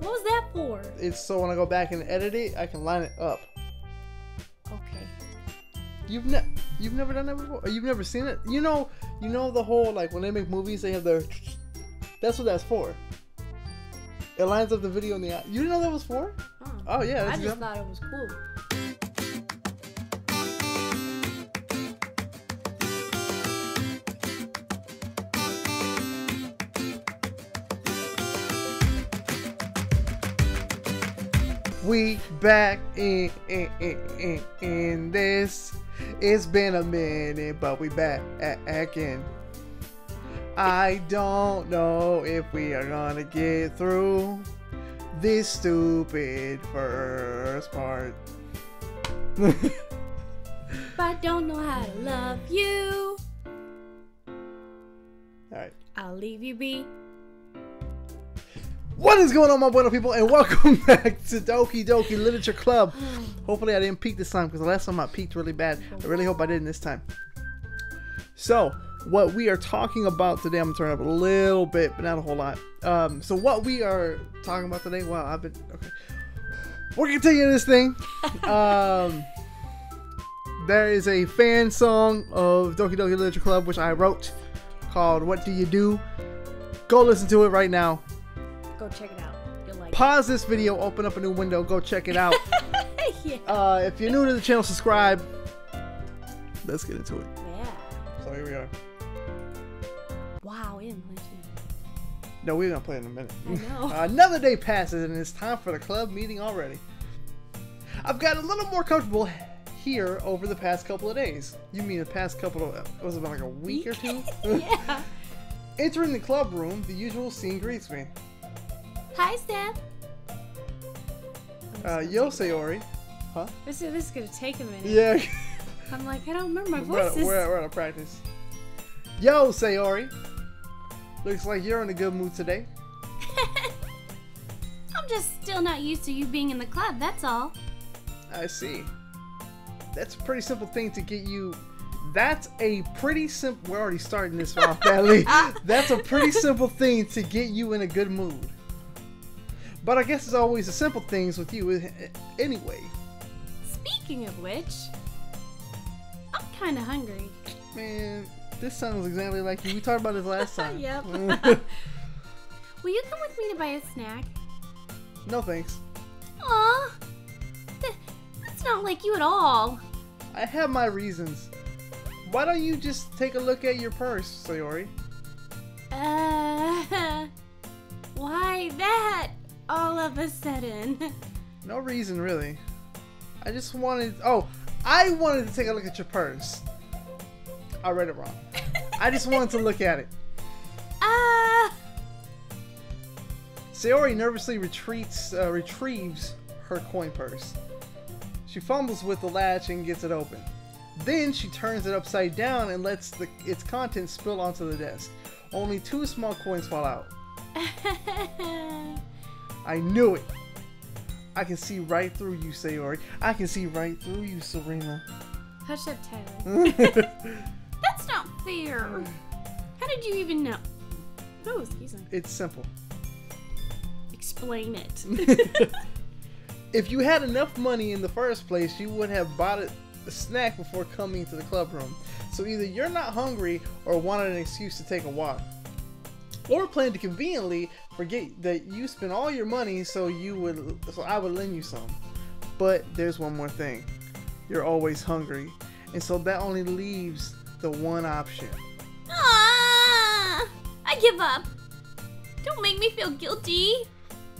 What was that for? It's so when I go back and edit it, I can line it up. Okay. You've never done that before? Or you've never seen it? You know the whole, like, when they make movies, they have their... That's what that's for. It lines up the video in the... You didn't know that was for? Oh yeah. I just thought it was cool. We back in this. It's been a minute, but we back again. I don't know if we are gonna get through this stupid first part. But I don't know how to love you. Alright. I'll leave you be. What is going on, my bueno people, and welcome back to Doki Doki Literature Club. Hopefully I didn't peak this time, because the last time I peaked really bad. I really hope I didn't this time. So, what we are talking about today, I'm going to turn up a little bit, but not a whole lot. So what we are talking about today, wow, okay. We're continuing this thing. There is a fan song of Doki Doki Literature Club, which I wrote, called What Do You Do? Go listen to it right now. Go check it out. You'll like Pause this video, open up a new window, go check it out. Yeah. If you're new to the channel, subscribe. Let's get into it. Yeah. So here we are. Wow, in No, we're gonna play in a minute. I know. Another day passes and it's time for the club meeting already. I've got a little more comfortable here over the past couple of days. You mean the past couple of, was it about like a week or two? Yeah. Entering the club room, the usual scene greets me. Hi, Steph. Yo, Sayori. Huh? This is gonna take a minute. Yeah. I'm like, I don't remember my voices. We're out of practice. Yo, Sayori. Looks like you're in a good mood today. I'm just still not used to you being in the club, that's all. I see. That's a pretty simple thing to get you. That's a pretty simple. We're already starting this off badly. That's a pretty simple thing to get you in a good mood. But I guess it's always the simple things with you anyway. Speaking of which, I'm kind of hungry. Man, this sounds exactly like you. We talked about this last time. Yep. Will you come with me to buy a snack? No thanks. Aw, that's not like you at all. I have my reasons. Why don't you just take a look at your purse, Sayori? Why that all of a sudden? No reason, really. I just wanted... Oh, I wanted to take a look at your purse. I read it wrong. I just wanted to look at it. Sayori nervously retrieves her coin purse. She fumbles with the latch and gets it open. Then she turns it upside down and lets its contents spill onto the desk. Only 2 small coins fall out. I knew it. I can see right through you, Sayori. I can see right through you, Serena. Hush up, Tyler. That's not fair. How did you even know? Oh, excuse me. It's simple. Explain it. If you had enough money in the first place, you would have bought a snack before coming to the club room. So either you're not hungry or wanted an excuse to take a walk. Or plan to conveniently forget that you spent all your money so I would lend you some. But there's one more thing. You're always hungry. And so that only leaves the one option. I give up. Don't make me feel guilty.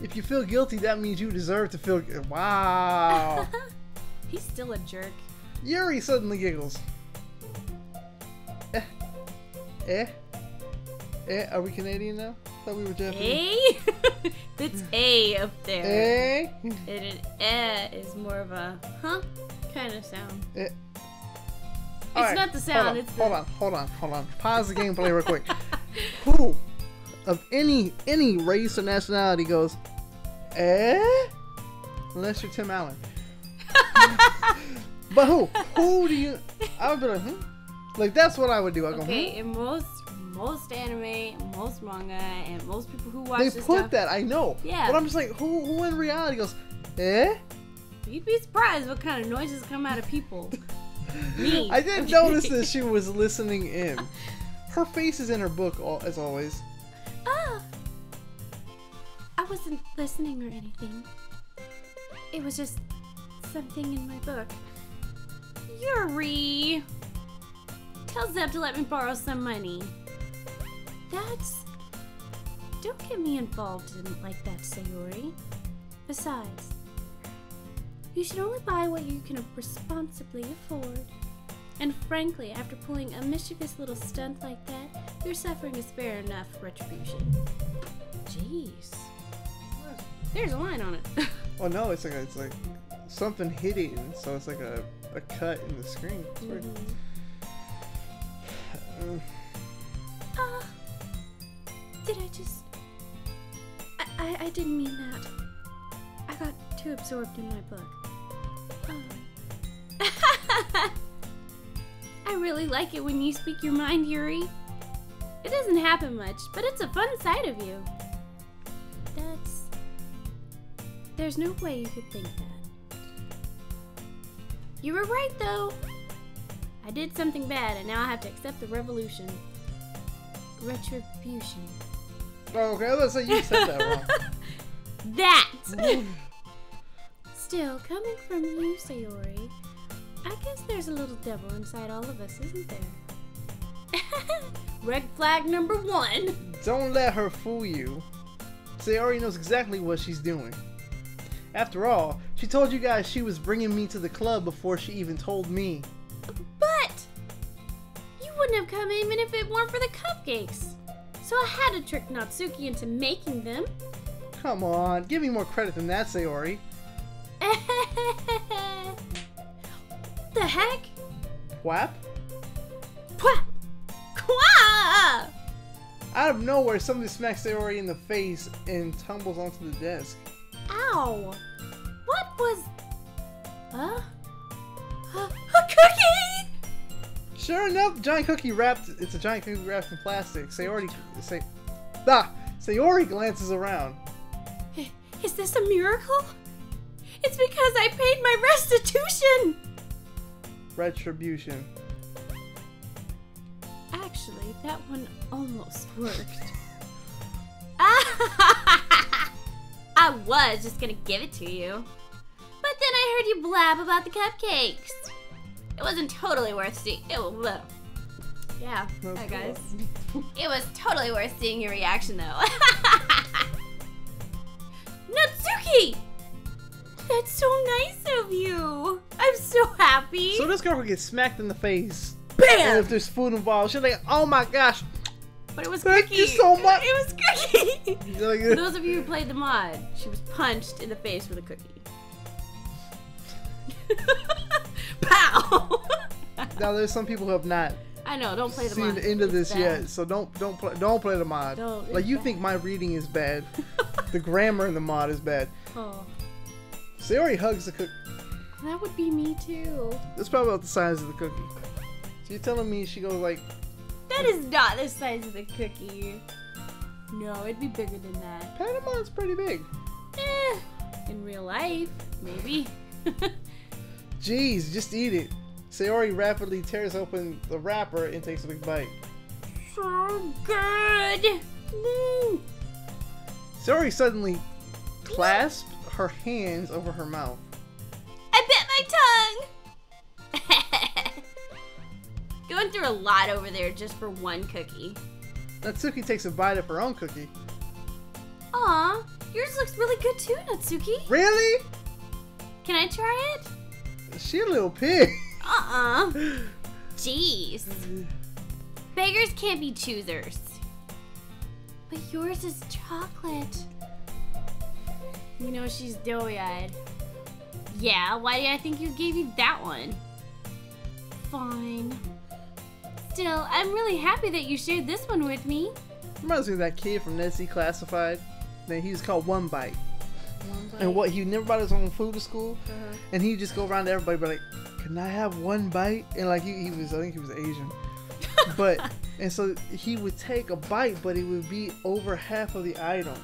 If you feel guilty, that means you deserve to feel... Wow. He's still a jerk. Yuri suddenly giggles. Are we Canadian now? Thought we were Japanese. A? It's A up there. A? And an is more of a huh kind of sound. It's right, not the sound. Hold on. Pause the gameplay real quick. Who of any race or nationality goes, unless you're Tim Allen. But who do you? I would be like, Like that's what I would do. I go, okay, in most most anime, and most manga, and most people who watch They this put stuff. that, I know. Yeah. But I'm just like, who in reality goes, eh? You'd be surprised what kind of noises come out of people. Me. I didn't notice that she was listening in. Her face is in her book, as always. Ah! I wasn't listening or anything. It was just something in my book. Yuri! Tell Zeb to let me borrow some money. Don't get me involved in like that, Sayori. Besides, you should only buy what you can responsibly afford. And frankly, after pulling a mischievous little stunt like that, your suffering is fair enough retribution. Jeez. There's a line on it. Oh no, it's like something hitting, so it's like a cut in the screen. It's weird. Did I just... I didn't mean that. I got too absorbed in my book. I really like it when you speak your mind, Yuri. It doesn't happen much, but it's a fun side of you. There's no way you could think that. You were right, though. I did something bad, and now I have to accept the retribution. Oh, okay, let's say you said that wrong. That! Still, coming from you, Sayori, I guess there's a little devil inside all of us, isn't there? Red flag number 1. Don't let her fool you. Sayori knows exactly what she's doing. After all, she told you guys she was bringing me to the club before she even told me. But you wouldn't have come even if it weren't for the cupcakes. So I had to trick Natsuki into making them. Come on, give me more credit than that, Sayori. The heck? Whap? Pwap! Qua! Out of nowhere, somebody smacks Sayori in the face and tumbles onto the desk. Ow! What was... a cookie? Sure enough, giant cookie wrapped. It's a giant cookie wrapped in plastic. Sayori glances around. Is this a miracle? It's because I paid my restitution! Retribution. Actually, that one almost worked. I was just gonna give it to you. But then I heard you blab about the cupcakes. It wasn't totally worth seeing. Yeah, hi guys. It was totally worth seeing your reaction though. Natsuki! That's so nice of you. I'm so happy. So this girl gets smacked in the face. Bam! And if there's food involved, she's like, oh my gosh. But it was Thank cookie. you so much. It was cookie. Like, For those of you who played the mod, she was punched in the face with a cookie. Pow! now there's some people who have not I know, don't play the seen mod. the end of It's this bad. yet, so don't play the mod. Don't, like it's you bad. think my reading is bad. The grammar in the mod is bad. Oh, Sayori hugs the cookie. that would be me too. It's probably about the size of the cookie. So you're telling me she goes like, That is not the size of the cookie. No, it'd be bigger than that. Panamon's pretty big. In real life, maybe. Jeez, just eat it. Sayori rapidly tears open the wrapper and takes a big bite. So good. Woo. Sayori suddenly clasped her hands over her mouth. I bit my tongue. Going through a lot over there just for one cookie. Natsuki takes a bite of her own cookie. Aw, yours looks really good too, Natsuki. Really? Can I try it? She a little pig. Jeez. Beggars can't be choosers. But yours is chocolate. You know she's doughy-eyed. Yeah, why do I think you gave you that one? Fine. Still, I'm really happy that you shared this one with me. Reminds me of that kid from Nessie Classified. Then he was called One Bite. One bite. And what, he never brought his own food to school? Uh-huh. And he'd just go around to everybody, be like, can I have one bite? And like, he was, I think he was Asian. But And so he would take a bite, but it would be over half of the item.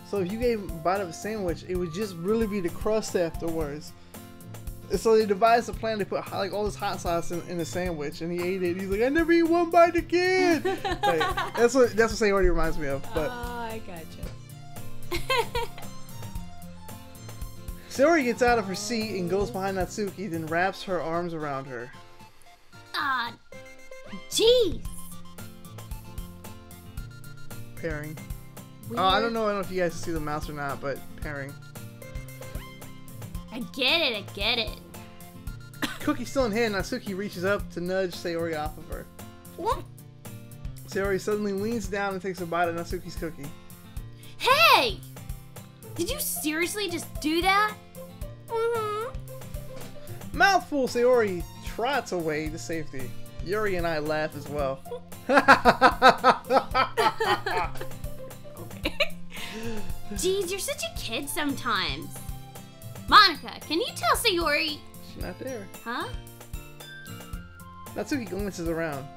So if you gave him a bite of a sandwich, it would just really be the crust afterwards. And so they devised a plan to put like all this hot sauce in the sandwich, and he ate it. He's like, I never eat one bite again. Like, that's what Sayori reminds me of. But I gotcha. Sayori gets out of her seat and goes behind Natsuki, then wraps her arms around her. Ah, jeez. Pairing. Weird. Oh, I don't know if you guys see the mouse or not, but pairing. I get it. Cookie still in hand, Natsuki reaches up to nudge Sayori off of her. What? Sayori suddenly leans down and takes a bite of Natsuki's cookie. Hey! Did you seriously just do that? Mm-hmm. Mouthful, Sayori trots away to safety. Yuri and I laugh as well. Okay. Jeez, you're such a kid sometimes. Monica, can you tell Sayori? She's not there. Huh? Natsuki glances around.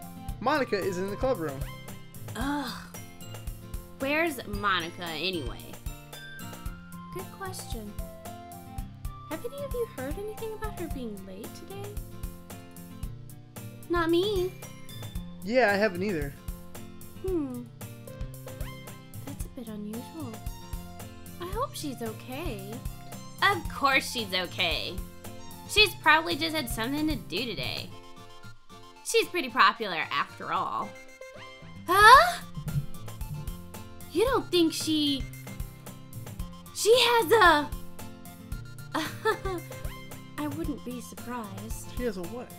Monica is in the club room. Ugh. Where's Monica anyway? Good question. Have any of you heard anything about her being late today? Not me. Yeah, I haven't either. That's a bit unusual. I hope she's okay. Of course she's okay. She's probably just had something to do today. She's pretty popular after all. Huh? You don't think she has a... I wouldn't be surprised. She has a what?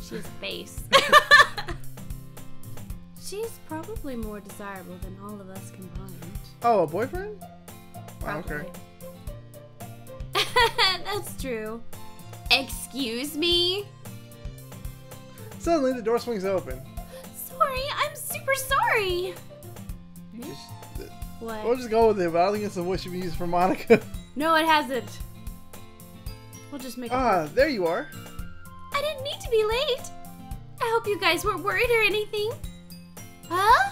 She has a face. She's probably more desirable than all of us combined. Oh, a boyfriend? Probably. Okay. That's true. Excuse me? Suddenly, the door swings open. Sorry, I'm super sorry. What? We'll just go with it, but I don't think it's the voice should be used for Monica. No, it hasn't. We'll just make it work. There you are. I didn't mean to be late. I hope you guys weren't worried or anything. Huh?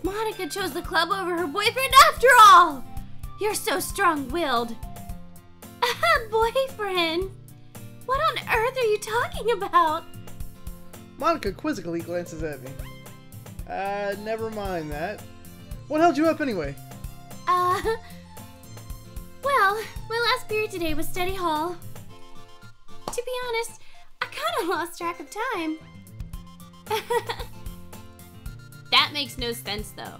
Monica chose the club over her boyfriend after all. You're so strong-willed. Boyfriend? What on earth are you talking about? Monica quizzically glances at me. Never mind that. What held you up anyway? Well, my last period today was study hall. To be honest, I kind of lost track of time. That makes no sense, though.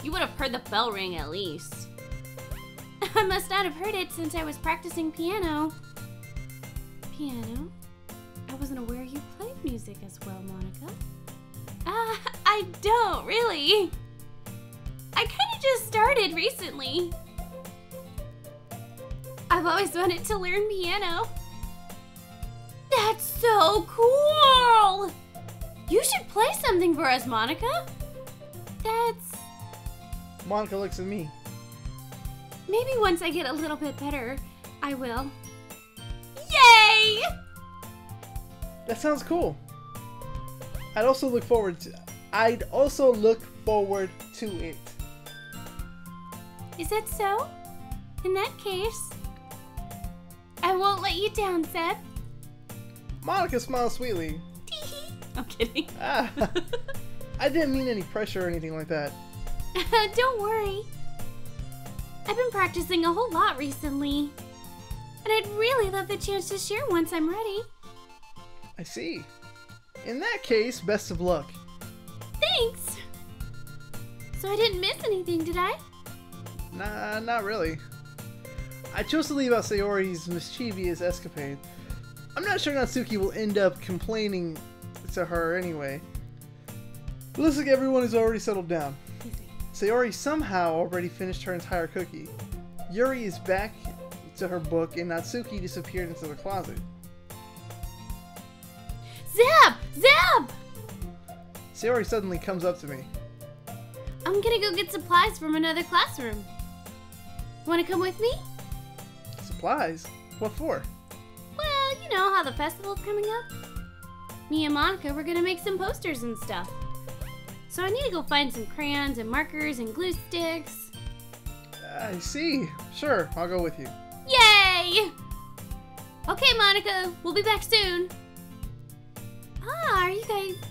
You would have heard the bell ring at least. I must not have heard it since I was practicing piano. Piano? I wasn't aware you played music as well, Monica. I don't, really. I kind of just started recently. I've always wanted to learn piano. That's so cool! You should play something for us, Monica. That's... Monica looks at me. Maybe once I get a little bit better, I will. Yay! That sounds cool. I'd also look forward to it. Is that so? In that case, I won't let you down, Seb. Monica smiles sweetly. I'm kidding. I didn't mean any pressure or anything like that. Don't worry. I've been practicing a whole lot recently. And I'd really love the chance to share once I'm ready. I see. In that case, best of luck. Thanks! So I didn't miss anything, did I? Nah, not really. I chose to leave out Sayori's mischievous escapade. I'm not sure Natsuki will end up complaining to her anyway. It looks like everyone is already settled down. Sayori somehow already finished her entire cookie. Yuri is back to her book and Natsuki disappeared into the closet. Zeb! Zeb! Sayori suddenly comes up to me. I'm gonna go get supplies from another classroom. Wanna come with me? Supplies? What for? Well, You know how the festival's coming up? Me and Monica were gonna make some posters and stuff. So I need to go find some crayons and markers and glue sticks. I see. Sure, I'll go with you. Yay! Okay, Monica, we'll be back soon.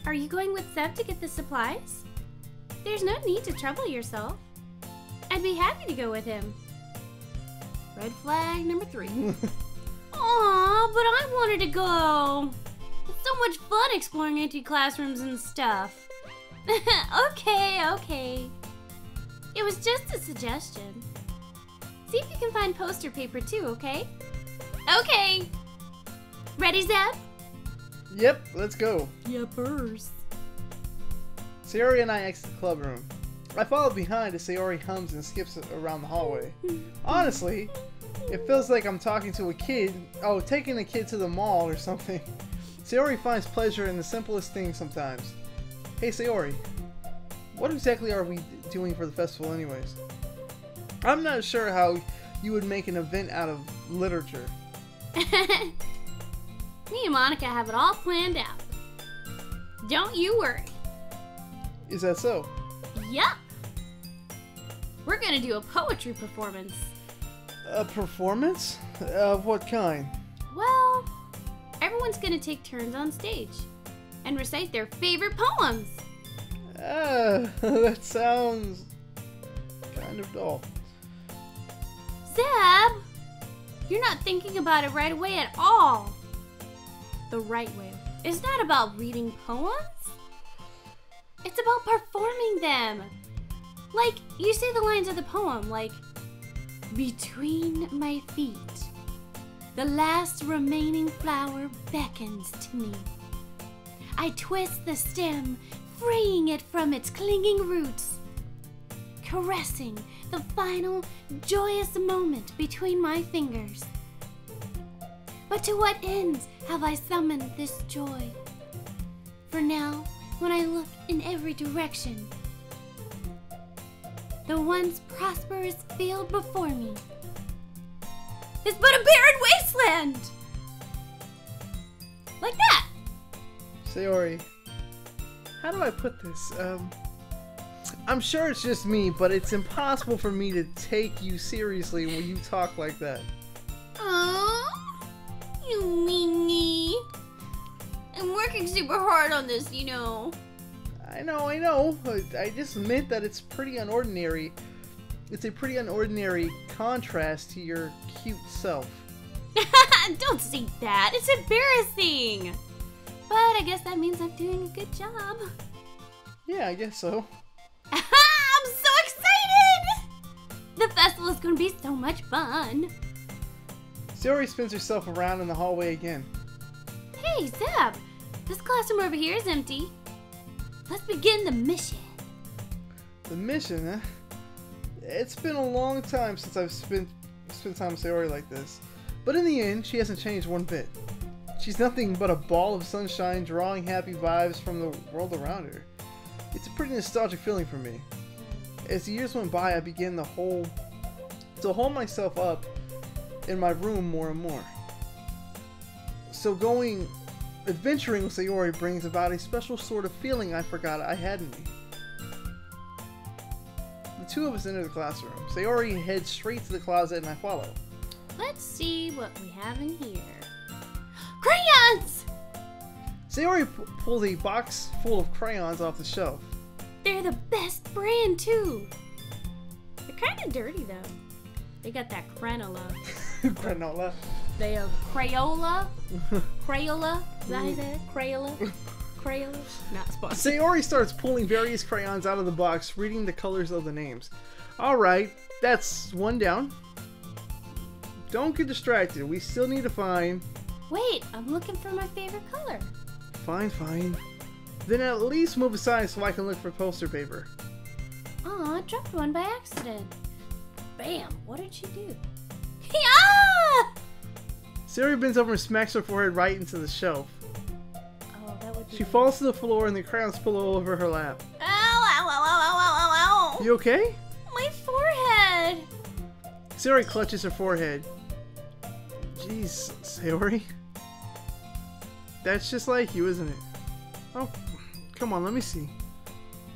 Are you going with Zeb to get the supplies? There's no need to trouble yourself. I'd be happy to go with him. Red flag number 3. Aw, but I wanted to go. It's so much fun exploring empty classrooms and stuff. Okay. It was just a suggestion. See if you can find poster paper too, okay? Okay. Ready, Zeb? Yep, let's go. Yuppers. Sayori and I exit the club room. I follow behind as Sayori hums and skips around the hallway. Honestly, it feels like I'm talking to a kid. Oh, taking a kid to the mall or something. Sayori finds pleasure in the simplest things sometimes. Hey Sayori, what exactly are we doing for the festival anyways? I'm not sure how you would make an event out of literature. Me and Monica have it all planned out. Don't you worry. Is that so? Yup. We're gonna do a poetry performance. A performance? Of what kind? Well, everyone's gonna take turns on stage and recite their favorite poems. That sounds kind of dull. Zeb, you're not thinking about it right away at all. The right way. It's not about reading poems. It's about performing them. Like, you say the lines of the poem, like, between my feet, the last remaining flower beckons to me. I twist the stem, freeing it from its clinging roots, caressing the final joyous moment between my fingers. But to what ends have I summoned this joy? For now, when I look in every direction, the once prosperous field before me is but a barren wasteland! Like that! Sayori, how do I put this? I'm sure it's just me, but it's impossible for me to take you seriously when you talk like that. Aww, you meanie. I'm working super hard on this, you know. I know. I just meant that it's pretty unordinary. It's a pretty unordinary contrast to your cute self. Don't say that. It's embarrassing. But I guess that means I'm doing a good job. Yeah, I guess so. I'm so excited! The festival is going to be so much fun. Sayori spins herself around in the hallway again. Hey, Zeb. This classroom over here is empty. Let's begin the mission. The mission, huh? It's been a long time since I've spent time with Sayori like this. But in the end, she hasn't changed one bit. She's nothing but a ball of sunshine drawing happy vibes from the world around her. It's a pretty nostalgic feeling for me. As the years went by, I began to hold myself up in my room more and more. So adventuring with Sayori brings about a special sort of feeling I forgot I had in me. The two of us enter the classroom. Sayori heads straight to the closet and I follow. Let's see what we have in here. Crayons! Sayori pulls a box full of crayons off the shelf. They're the best brand, too. They're kind of dirty, though. They got that granola. Granola. They have Crayola. Crayola? Is that how you say it? Crayola? Crayola? Not sponsored. Sayori starts pulling various crayons out of the box, reading the colors of the names. Alright, that's one down. Don't get distracted. We still need to find... Wait, I'm looking for my favorite color. Fine. Then at least move aside so I can look for poster paper. Aw, I dropped one by accident. Bam! What did you do? Ah! Sayori bends over and smacks her forehead right into the shelf. Oh, that would be... She falls to the floor and the crayons spill all over her lap. Ow, ow, ow, ow, ow, ow, ow! You okay? My forehead! Sayori clutches her forehead. Jeez, Sayori. That's just like you, isn't it? Oh, come on, let me see.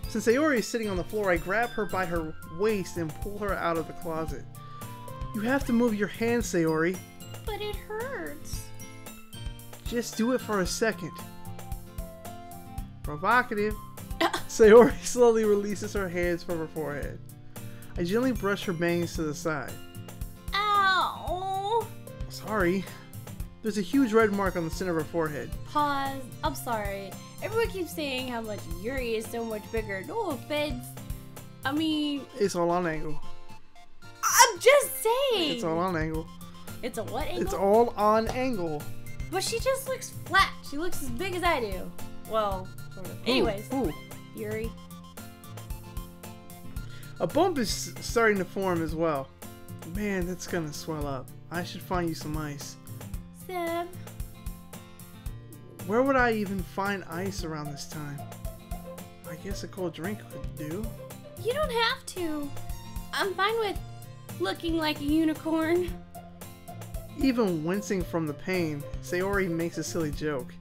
Since Sayori is sitting on the floor, I grab her by her waist and pull her out of the closet. You have to move your hands, Sayori. But it hurts. Just do it for a second. Provocative. Sayori slowly releases her hands from her forehead. I gently brush her bangs to the side. Ow! Sorry. There's a huge red mark on the center of her forehead. Pause. I'm sorry. Everyone keeps saying how much Yuri is so much bigger. No offense. I mean... It's all on angle. I'm just saying! It's all on angle. It's a what angle? It's all on angle. But she just looks flat. She looks as big as I do. Well, sort of. Anyways. Ooh. Yuri. A bump is starting to form as well. Man, that's gonna swell up. I should find you some ice. Seb. Where would I even find ice around this time? I guess a cold drink would do. You don't have to. I'm fine with looking like a unicorn. Even wincing from the pain, Sayori makes a silly joke.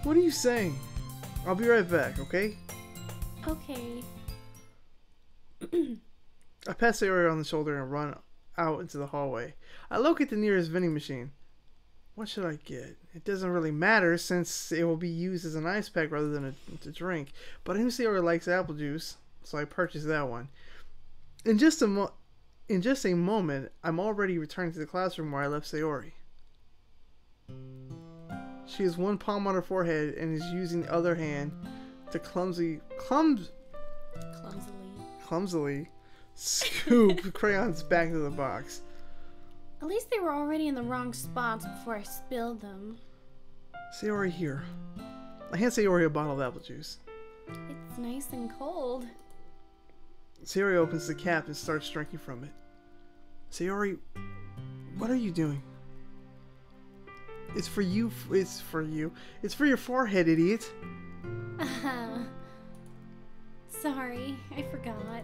What are you saying? I'll be right back, okay? Okay. I pat Sayori on the shoulder and run out into the hallway. I locate the nearest vending machine. What should I get? It doesn't really matter since it will be used as an ice pack rather than a drink. But I knew Sayori likes apple juice, so I purchased that one. In just a moment, I'm already returning to the classroom where I left Sayori. She has one palm on her forehead and is using the other hand to clumsily scoop crayons back into the box. At least they were already in the wrong spots before I spilled them. Sayori, here. I hand Sayori a bottle of apple juice. It's nice and cold. Sayori opens the cap and starts drinking from it. Sayori, what are you doing? It's for you. It's for you. It's for your forehead, idiot. Sorry, I forgot.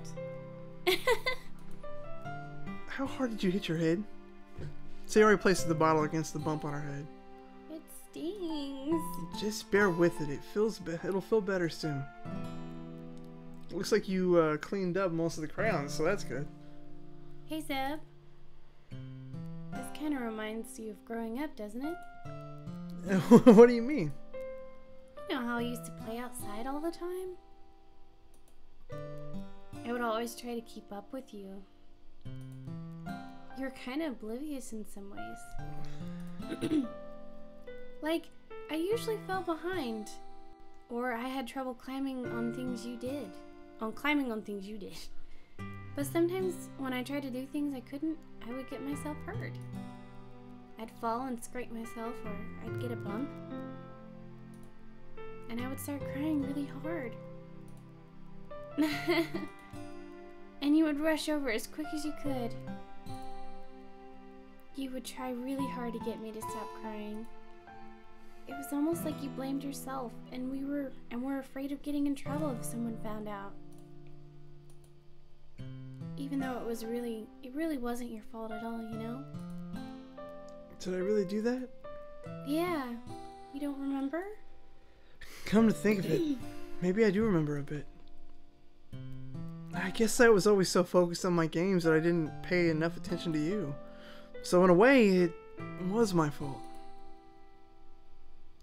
How hard did you hit your head? Sayori places the bottle against the bump on her head. It stings. Just bear with it. It'll feel better soon. Looks like you cleaned up most of the crayons, so that's good. Hey, Zeb. This kind of reminds you of growing up, doesn't it? What do you mean? You know how I used to play outside all the time? I would always try to keep up with you. You're kind of oblivious in some ways. Like, I usually fell behind. Or I had trouble climbing on things you did. But sometimes when I tried to do things I couldn't, I would get myself hurt. I'd fall and scrape myself, or I'd get a bump. And I would start crying really hard. And you would rush over as quick as you could. You would try really hard to get me to stop crying. It was almost like you blamed yourself, and were afraid of getting in trouble if someone found out. Even though it really wasn't your fault at all, you know? Did I really do that? Yeah. You don't remember? Come to think of it, maybe I do remember a bit. I guess I was always so focused on my games that I didn't pay enough attention to you. So in a way, it was my fault.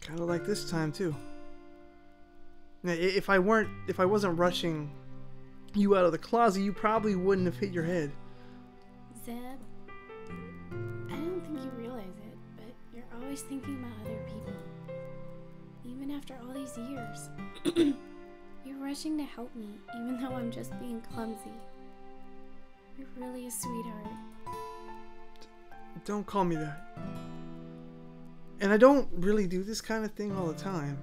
Kind of like this time too. Now, if I wasn't rushing you out of the closet, you probably wouldn't have hit your head. Zeb, I don't think you realize it, but you're always thinking about other people. Even after all these years. You're rushing to help me, even though I'm just being clumsy. You're really a sweetheart. Don't call me that. And I don't really do this kind of thing all the time.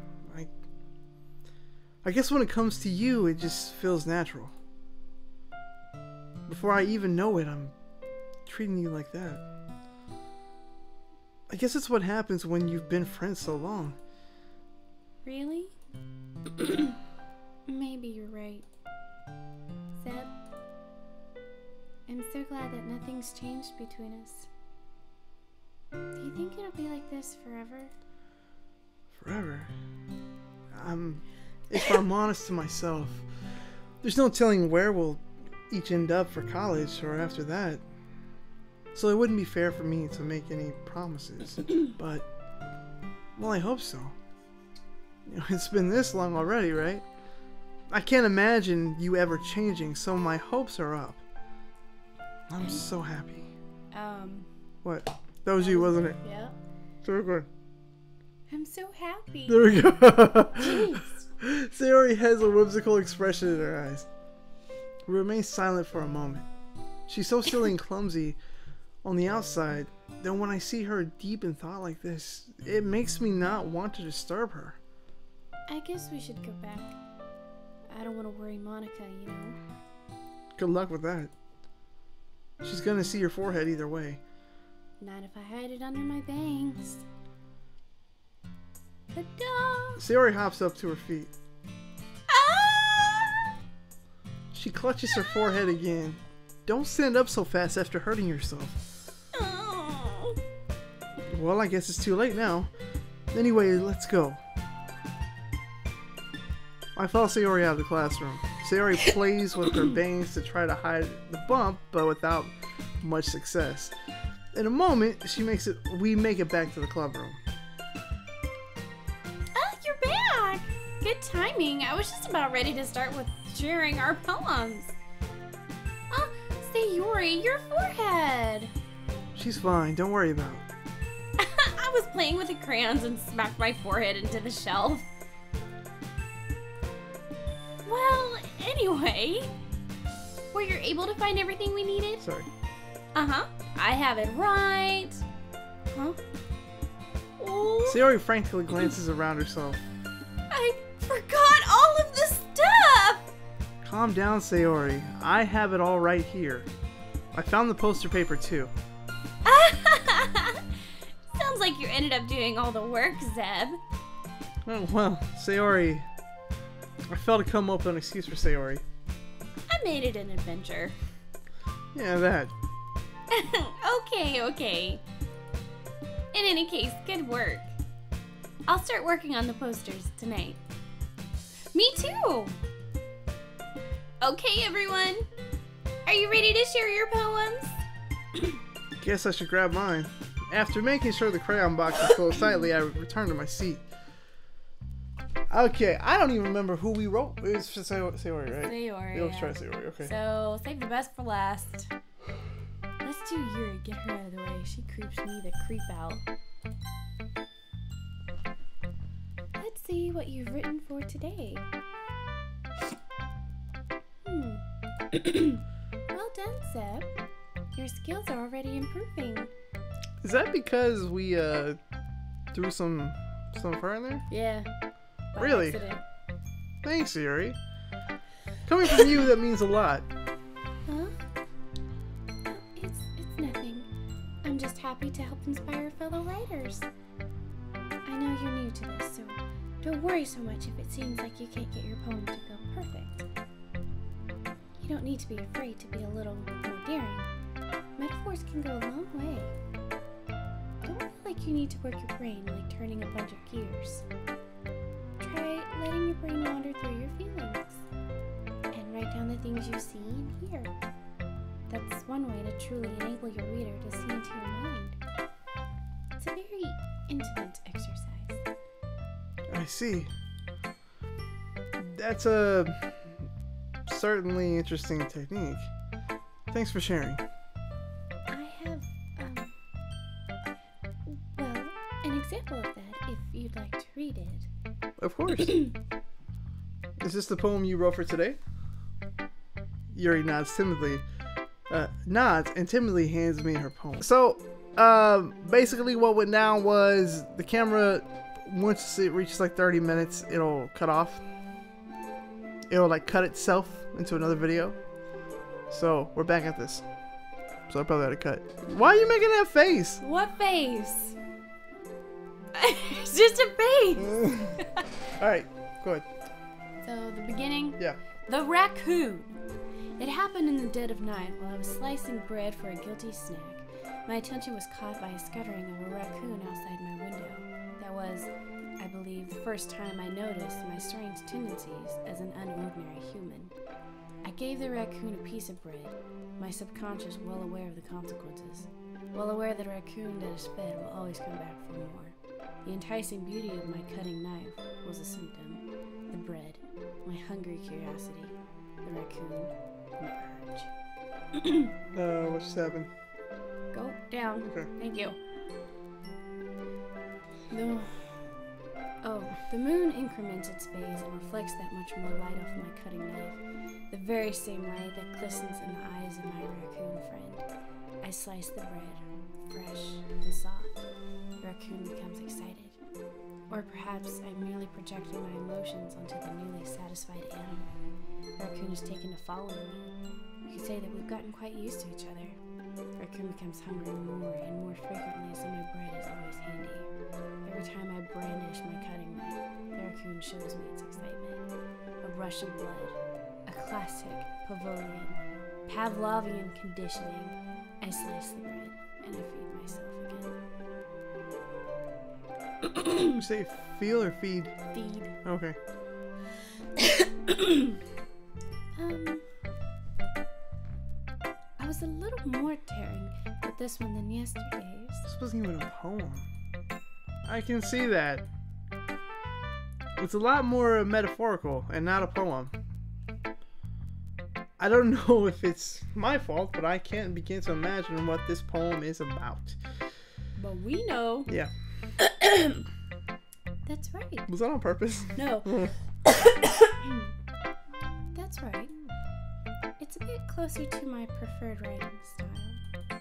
I guess when it comes to you, it just feels natural. Before I even know it, I'm treating you like that. I guess it's what happens when you've been friends so long. Really? Maybe you're right. Zeb, I'm so glad that nothing's changed between us. Do you think it'll be like this forever? Forever? If I'm honest to myself, there's no telling where we'll each end up for college or after that. So it wouldn't be fair for me to make any promises. But, well, I hope so. It's been this long already, right? I can't imagine you ever changing, so my hopes are up. I'm so happy. What? That was you, wasn't it? Yeah. So good. I'm so happy. There we go. Jeez. Sayori has a whimsical expression in her eyes. We remain silent for a moment. She's so silly and clumsy on the outside that when I see her deep in thought like this, it makes me not want to disturb her. I guess we should go back. I don't want to worry Monica, you know. Good luck with that. She's gonna see your forehead either way. Not if I hide it under my bangs. Ta-da! Sayori hops up to her feet. Ah! She clutches her forehead again. Don't stand up so fast after hurting yourself. Oh. Well, I guess it's too late now. Anyway, let's go. I follow Sayori out of the classroom. Sayori plays with her bangs to try to hide the bump, but without much success. In a moment, we make it back to the club room. Ah, you're back! Good timing. I was just about ready to start with sharing our poems. Ah, Sayori, your forehead! She's fine, don't worry about it. I was playing with the crayons and smacked my forehead into the shelf. Well, anyway, were you able to find everything we needed? Sorry. Uh-huh. I have it right. Huh? Oh, Sayori frantically glances around herself. I forgot all of the stuff! Calm down, Sayori. I have it all right here. I found the poster paper too. Sounds like you ended up doing all the work, Zeb. Oh, well, Sayori... I felt to come up with an excuse for Sayori. I made it an adventure. Yeah, that. Okay. In any case, good work. I'll start working on the posters tonight. Me too! Okay, everyone. Are you ready to share your poems? Guess I should grab mine. After making sure the crayon box is closed tightly, I returned to my seat. Okay, I don't even remember who we wrote. It was for Sayori, right? Sayori. We always try Sayori, okay. So, save the best for last. Let's do Yuri. Get her out of the way. She creeps me the creep out. Let's see what you've written for today. Well done, Seb. Your skills are already improving. Is that because we threw some fur in there? Yeah. By Really? accident. Thanks, Sayori. Coming from you, that means a lot. Huh? Oh, it's nothing. I'm just happy to help inspire fellow writers. I know you're new to this, so don't worry so much if it seems like you can't get your poem to feel perfect. You don't need to be afraid to be a little more daring. Metaphors can go a long way. Don't feel like you need to work your brain like turning a bunch of gears. Try letting your brain wander through your feelings and write down the things you see and hear. That's one way to truly enable your reader to see into your mind. It's a very intimate exercise. I see. That's a certainly interesting technique. Thanks for sharing. I have, well, an example of that if you'd like to read it. Of course. Is this the poem you wrote for today? Yuri nods and timidly hands me her poem. So, basically what went down was the camera, once it reaches like 30 minutes, it'll cut off. It'll like cut itself into another video. So, we're back at this. So I probably had to cut. Why are you making that face? What face? It's just a face. Alright, go ahead. So, the beginning? Yeah. The raccoon. It happened in the dead of night while I was slicing bread for a guilty snack. My attention was caught by a scuttering of a raccoon outside my window. That was, I believe, the first time I noticed my strange tendencies as an unordinary human. I gave the raccoon a piece of bread, my subconscious well aware of the consequences, well aware that a raccoon that is fed will always come back for more. The enticing beauty of my cutting knife was a symptom. The bread, my hungry curiosity. The raccoon, an urge. What just happened? Go down. Okay. Thank you. The moon increments its phase and reflects that much more light off my cutting knife, the very same light that glistens in the eyes of my raccoon friend. I slice the bread, fresh and soft. The raccoon becomes excited. Or perhaps I'm merely projecting my emotions onto the newly satisfied animal. The raccoon has taken to following me. You could say that we've gotten quite used to each other. The raccoon becomes hungry more and more frequently, so my bread is always handy. Every time I brandish my cutting knife, the raccoon shows me its excitement. A rush of blood, a classic Pavlovian conditioning. I slice the bread and I feed myself again. You say feel or feed? Feed. Okay. I was a little more tearing with this one than yesterday's. This wasn't even a poem. I can see that. It's a lot more metaphorical and not a poem. I don't know if it's my fault, but I can't begin to imagine what this poem is about. But we know. Yeah. That's right. Was that on purpose? No. That's right. It's a bit closer to my preferred writing style.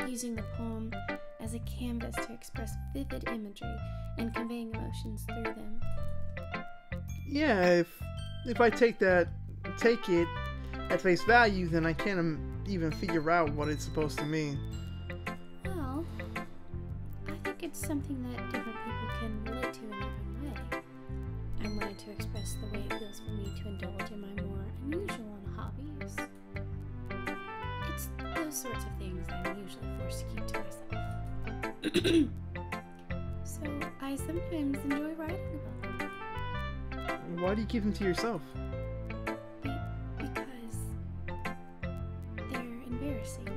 Using the poem as a canvas to express vivid imagery and conveying emotions through them. Yeah, if I take it at face value, then I can't even figure out what it's supposed to mean. Well, I think it's something that different people can relate to in their own way. I'm willing to express the way it feels for me to indulge in my more unusual hobbies. It's those sorts of things I'm usually forced to keep to myself. So I sometimes enjoy writing about them. Why do you keep them to yourself? Because they're embarrassing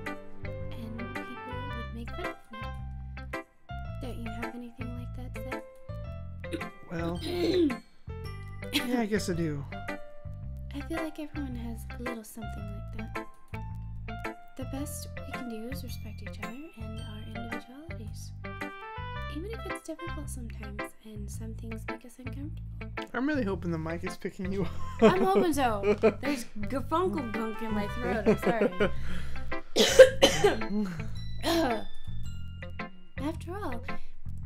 and people would make fun of me. Don't you have anything like that, Seth? Well, yeah, I guess I do. I feel like everyone has a little something like that. The best we can do is respect each other and our individualities. Even if it's difficult sometimes and some things make us uncomfortable. I'm really hoping the mic is picking you up. I'm hoping so. There's gafunkel gunk in my throat. I'm sorry. After all,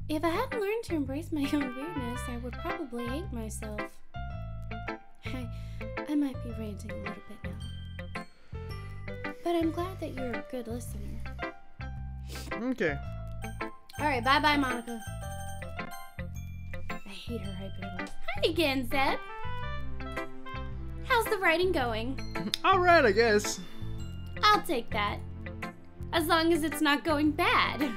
if I hadn't learned to embrace my own weirdness, I would probably hate myself. I might be ranting a little bit now. But I'm glad that you're a good listener. Okay. Alright, bye-bye, Monica. I hate her high voice. Hi again, Seth. How's the writing going? Alright, I guess. I'll take that. As long as it's not going bad.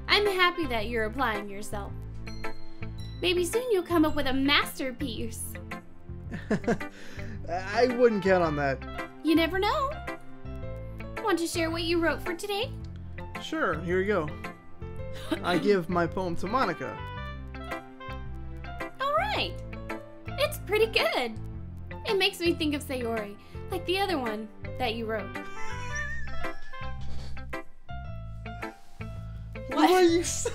I'm happy that you're applying yourself. Maybe soon you'll come up with a masterpiece. I wouldn't count on that. You never know. Want to share what you wrote for today? Sure, here we go. I give my poem to Monica. Alright. It's pretty good. It makes me think of Sayori, like the other one that you wrote. What? What you said?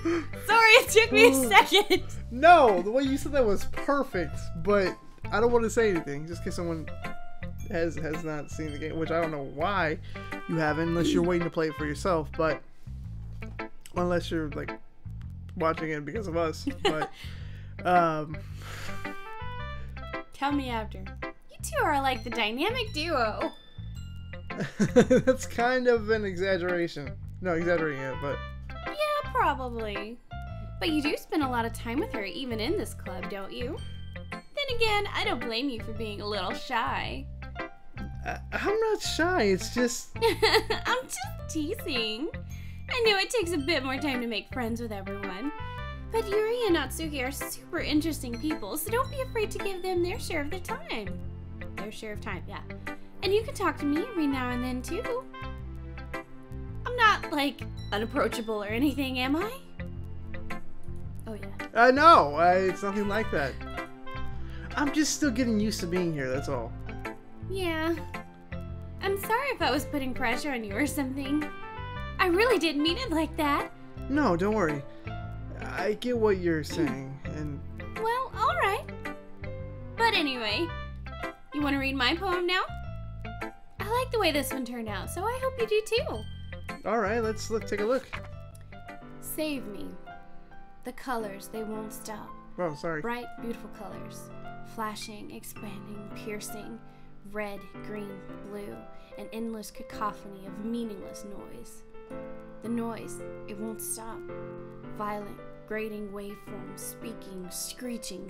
Sorry, it took me a second. No, the way you said that was perfect, but I don't want to say anything just in case someone has not seen the game, which I don't know why you haven't, unless you're waiting to play it for yourself, but unless you're like watching it because of us. But tell me after. You two are like the dynamic duo. That's kind of an exaggeration. No, exaggerating it, but yeah, probably. But you do spend a lot of time with her even in this club, don't you? Then again, I don't blame you for being a little shy. I'm not shy, it's just... I'm just teasing. I know it takes a bit more time to make friends with everyone. But Yuri and Natsuki are super interesting people, so don't be afraid to give them their share of the time. Their share of time, yeah. And you can talk to me every now and then, too. I'm not, like, unapproachable or anything, am I? Oh, yeah. No, it's nothing like that. I'm just still getting used to being here, that's all. Yeah. I'm sorry if I was putting pressure on you or something. I really didn't mean it like that. No, don't worry. I get what you're saying, and... Well, alright. But anyway, you want to read my poem now? I like the way this one turned out, so I hope you do too. Alright, let's take a look. Save me. The colors, they won't stop. Oh, sorry. Bright, beautiful colors. Flashing, expanding, piercing. Red, green, blue. An endless cacophony of meaningless noise. The noise, it won't stop. Violent, grating waveforms, speaking, screeching,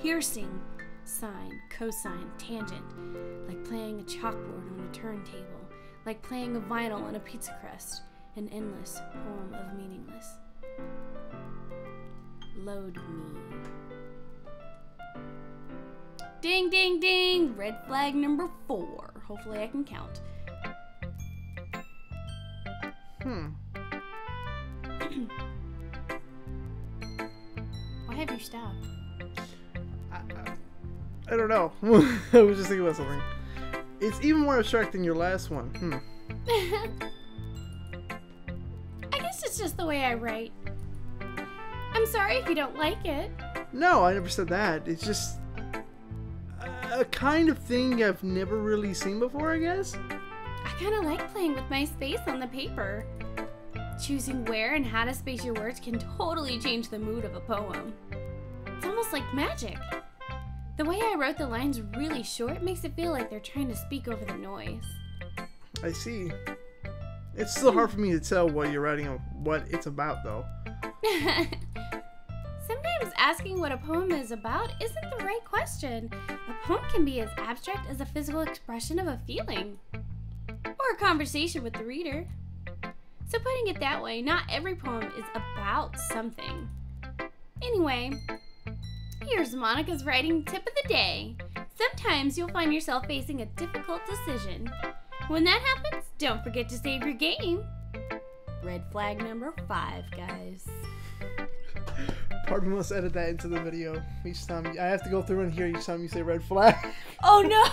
piercing, sine, cosine, tangent, like playing a chalkboard on a turntable, like playing a vinyl on a pizza crust, an endless poem of meaningless. Load me. Ding, ding, ding! Red flag number 4. Hopefully I can count. Why have you stopped? I don't know. I was just thinking about something. It's even more abstract than your last one. I guess it's just the way I write. I'm sorry if you don't like it. No, I never said that. It's just a kind of thing I've never really seen before, I guess. I kind of like playing with my space on the paper. Choosing where and how to space your words can totally change the mood of a poem. It's almost like magic. The way I wrote the lines really short makes it feel like they're trying to speak over the noise. I see. It's still hard for me to tell what you're writing or what it's about, though. Sometimes asking what a poem is about isn't the right question. A poem can be as abstract as a physical expression of a feeling. Or a conversation with the reader. So putting it that way, not every poem is about something. Anyway, here's Monica's writing tip of the day. Sometimes you'll find yourself facing a difficult decision. When that happens, don't forget to save your game. Red flag number 5, guys. Part of me must edit that into the video. Each time I have to go through and hear each time you say red flag. Oh no!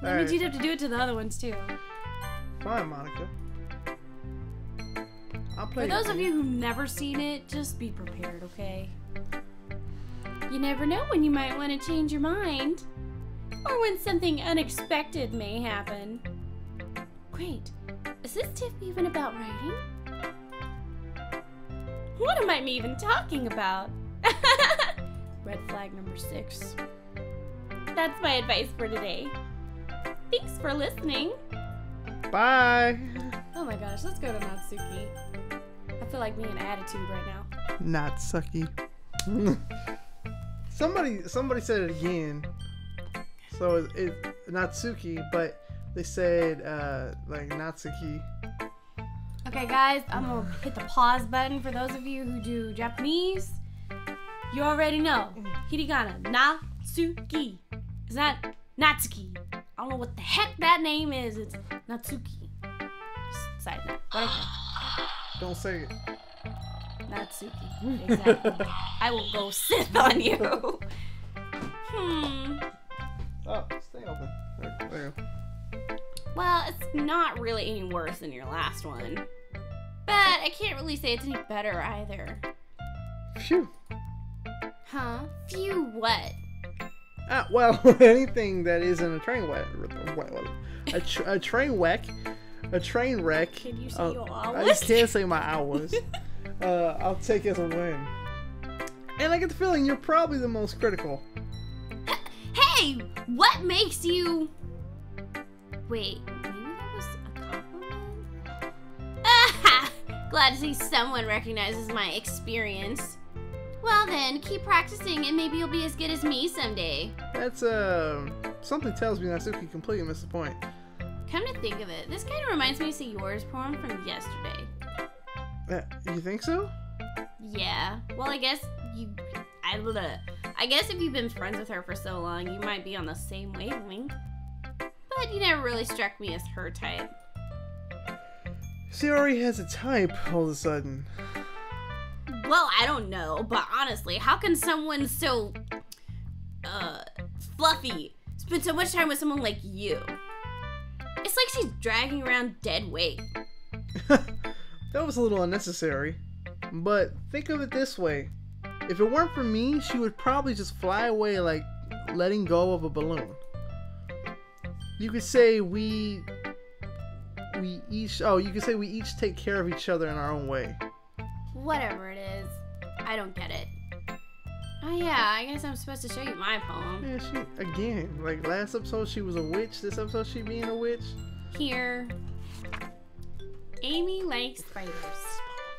That means you'd have to do it to the other ones too. Fine, Monica. I'll play. For those of you who've never seen it, just be prepared, okay? You never know when you might want to change your mind. Or when something unexpected may happen. Wait, is this tip even about writing? What am I even talking about? Red flag number 6. That's my advice for today. Thanks for listening. Bye. Oh my gosh, let's go to Natsuki. I feel like me in attitude right now. Not sucky. Somebody said it again. So it's Natsuki, but they said like Natsuki. Okay guys, I'm gonna hit the pause button for those of you who do Japanese. You already know. Hiragana, Natsuki. It's not Natsuki. I don't know what the heck that name is. It's Natsuki. Just side note. Whatever. Don't say it. Natsuki. Exactly. I will go Sith on you. Oh, stay open. There you go. Well, it's not really any worse than your last one. But I can't really say it's any better either. Phew. Huh? Phew what? Well, anything that isn't a train wreck. A train wreck. A train wreck. Can you say your hours? I just can't say my hours. I'll take it as a win. And I get the feeling you're probably the most critical. Hey! What makes you... Wait, maybe that was a compliment? Ah! Glad to see someone recognizes my experience. Well then, keep practicing and maybe you'll be as good as me someday. That's, something tells me Natsuki completely missed the point. Come to think of it, this kind of reminds me of Sayori's poem from yesterday. You think so? Yeah. Well, I guess if you've been friends with her for so long, you might be on the same wavelength. But you never really struck me as her type. Sayori has a type all of a sudden. Well, I don't know, but honestly, how can someone so, fluffy spend so much time with someone like you? It's like she's dragging around dead weight. That was a little unnecessary. But think of it this way. If it weren't for me, she would probably just fly away like letting go of a balloon. You could say we each take care of each other in our own way. Whatever it is, I don't get it. Oh yeah, I guess I'm supposed to show you my poem. Yeah, again, like last episode she was a witch, this episode she being a witch. Here. Amy likes spiders.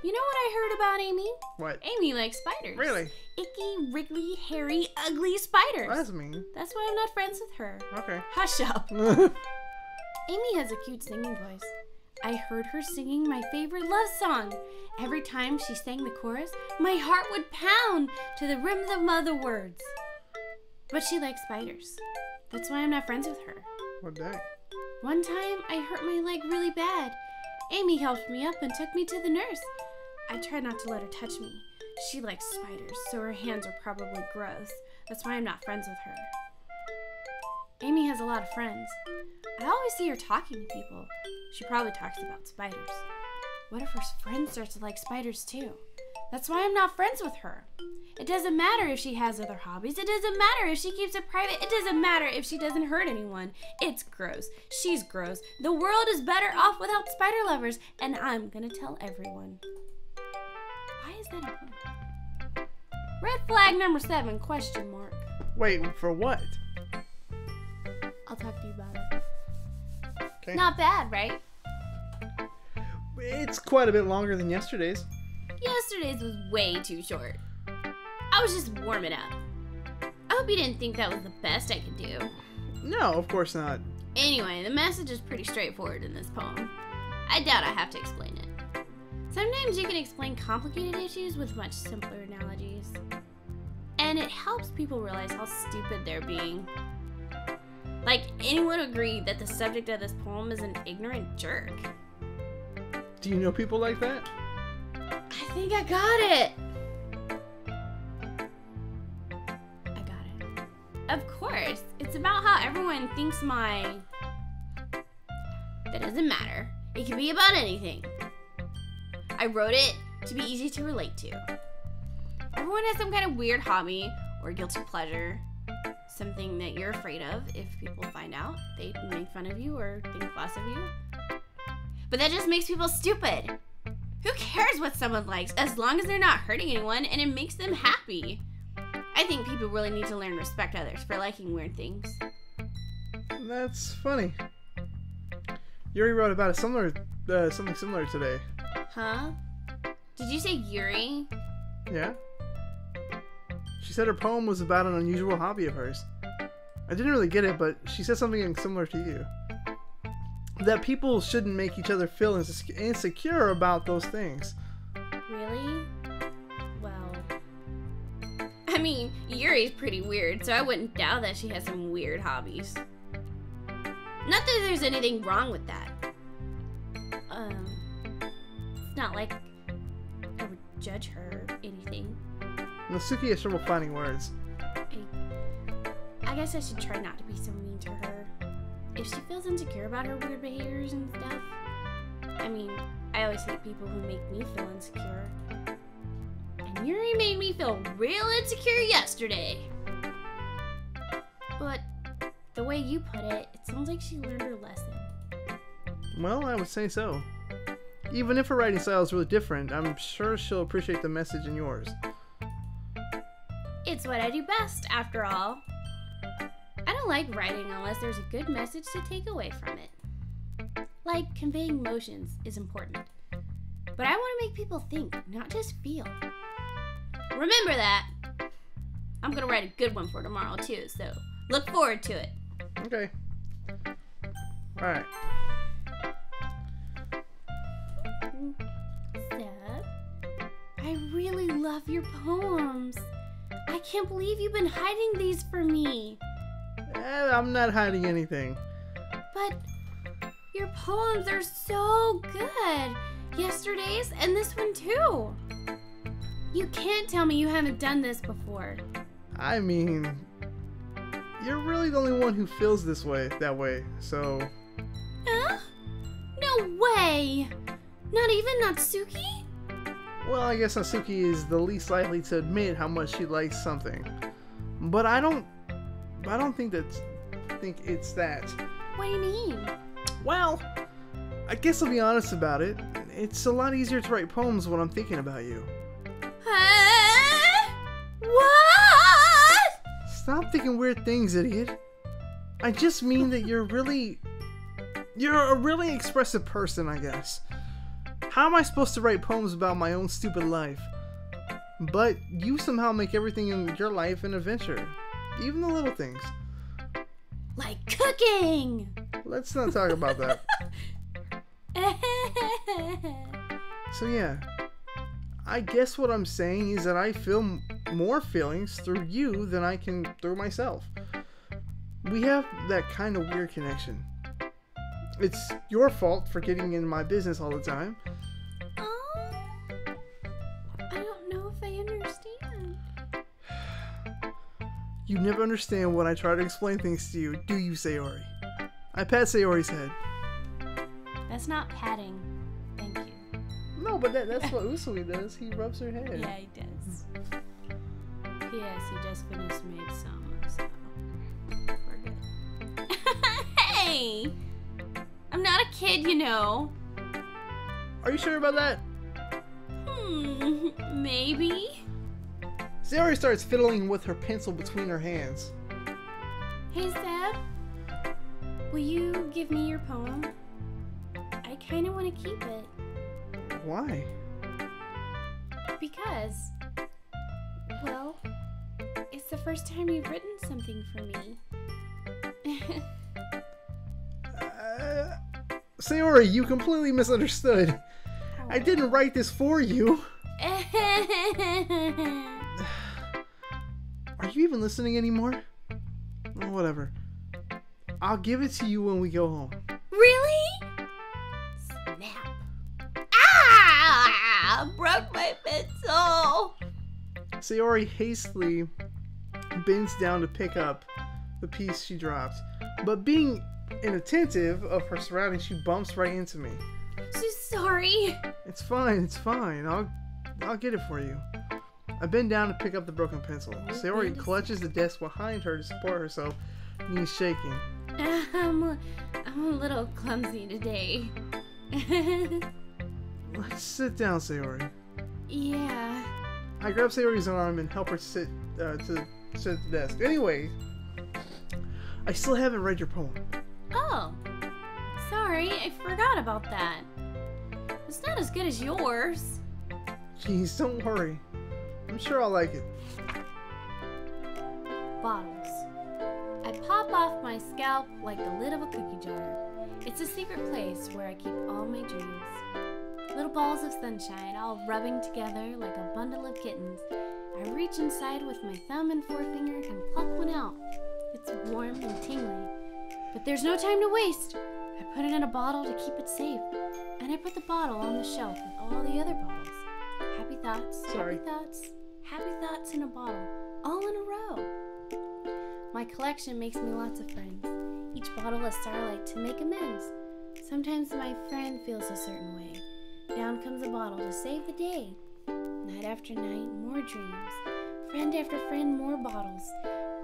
You know what I heard about Amy? What? Amy likes spiders. Really? Icky, wriggly, hairy, ugly spiders. That's mean. That's why I'm not friends with her. Okay. Hush up. Amy has a cute singing voice. I heard her singing my favorite love song. Every time she sang the chorus, my heart would pound to the rhythm of the words. But she likes spiders. That's why I'm not friends with her. What day? One time, I hurt my leg really bad. Amy helped me up and took me to the nurse. I tried not to let her touch me. She likes spiders, so her hands are probably gross. That's why I'm not friends with her. Amy has a lot of friends. I always see her talking to people. She probably talks about spiders. What if her friend starts to like spiders too? That's why I'm not friends with her. It doesn't matter if she has other hobbies. It doesn't matter if she keeps it private. It doesn't matter if she doesn't hurt anyone. It's gross. She's gross. The world is better off without spider lovers, and I'm gonna tell everyone. Why is that important? Red flag number 7, question mark. Wait, for what? I'll talk to you about it. Okay. Not bad, right? It's quite a bit longer than yesterday's. Yesterday's was way too short. I was just warming up. I hope you didn't think that was the best I could do. No, of course not. Anyway, the message is pretty straightforward in this poem. I doubt I have to explain it. Sometimes you can explain complicated issues with much simpler analogies. And it helps people realize how stupid they're being. Like, anyone would agree that the subject of this poem is an ignorant jerk. Do you know people like that? I think I got it. Of course, it's about how everyone thinks that doesn't matter. It can be about anything. I wrote it to be easy to relate to. Everyone has some kind of weird hobby or guilty pleasure, something that you're afraid of if people find out. They make fun of you or think less of you. But that just makes people stupid. Who cares what someone likes as long as they're not hurting anyone and it makes them happy? I think people really need to learn to respect others for liking weird things. That's funny. Yuri wrote about something similar today. Huh? Did you say Yuri? Yeah. She said her poem was about an unusual hobby of hers. I didn't really get it, but she said something similar to you. That people shouldn't make each other feel insecure about those things. Really? Well, I mean, Yuri's pretty weird, so I wouldn't doubt that she has some weird hobbies. Not that there's anything wrong with that. It's not like I would judge her or anything. Natsuki has trouble finding words. I guess I should try not to be so mean to her. If she feels insecure about her weird behaviors and stuff, I mean, I always hate people who make me feel insecure. And Yuri made me feel real insecure yesterday. But the way you put it, it sounds like she learned her lesson. Well, I would say so. Even if her writing style is really different, I'm sure she'll appreciate the message in yours. It's what I do best, after all. I don't like writing unless there's a good message to take away from it. Like, conveying emotions is important. But I want to make people think, not just feel. Remember that! I'm gonna write a good one for tomorrow too, so look forward to it. Okay. Alright. I really love your poems. I can't believe you've been hiding these from me. I'm not hiding anything. But your poems are so good. Yesterday's and this one too. You can't tell me you haven't done this before. I mean, you're really the only one who feels that way, so... Huh? No way! Not even Natsuki? Well, I guess Natsuki is the least likely to admit how much she likes something. But I don't think it's that. What do you mean? Well, I guess I'll be honest about it. It's a lot easier to write poems when I'm thinking about you. What? Stop thinking weird things, idiot. I just mean that you're a really expressive person, I guess. How am I supposed to write poems about my own stupid life? But you somehow make everything in your life an adventure. Even the little things. Like cooking! Let's not talk about that. So yeah, I guess what I'm saying is that I feel more feelings through you than I can through myself. We have that kind of weird connection. It's your fault for getting in my business all the time. I don't know if I understand. You never understand when I try to explain things to you, do you, Sayori? I pat Sayori's head. That's not patting. Thank you. No, but that's what Usui does. He rubs her head. Yeah, he does. P.S. He just finished made some, so we're good. Hey! I'm not a kid, you know. Are you sure about that? Maybe. Sayori starts fiddling with her pencil between her hands. Hey, Seb. Will you give me your poem? I kind of want to keep it. Why? Because, well, it's the first time you've written something for me. Sayori, you completely misunderstood. Oh. I didn't write this for you. Are you even listening anymore? Oh, whatever. I'll give it to you when we go home. Really? Snap. Ah! Broke my pencil. Sayori hastily bends down to pick up the piece she dropped, but being inattentive of her surroundings, she bumps right into me. So sorry. It's fine. I'll get it for you. I bend down to pick up the broken pencil. Sayori clutches the desk behind her to support herself, knees shaking. I'm a little clumsy today. Let's sit down, Sayori. Yeah. I grab Sayori's arm and help her sit at the desk. Anyway, I still haven't read your poem. Oh. Sorry, I forgot about that. It's not as good as yours. Jeez, don't worry. I'm sure I'll like it. Bottles. I pop off my scalp like the lid of a cookie jar. It's a secret place where I keep all my dreams. Little balls of sunshine all rubbing together like a bundle of kittens. I reach inside with my thumb and forefinger and pluck one out. It's warm and tingly. But there's no time to waste. I put it in a bottle to keep it safe. And I put the bottle on the shelf with all the other bottles. Happy thoughts, Sorry. happy thoughts in a bottle, all in a row. My collection makes me lots of friends. Each bottle a starlight to make amends. Sometimes my friend feels a certain way. Down comes a bottle to save the day. Night after night, more dreams. Friend after friend, more bottles.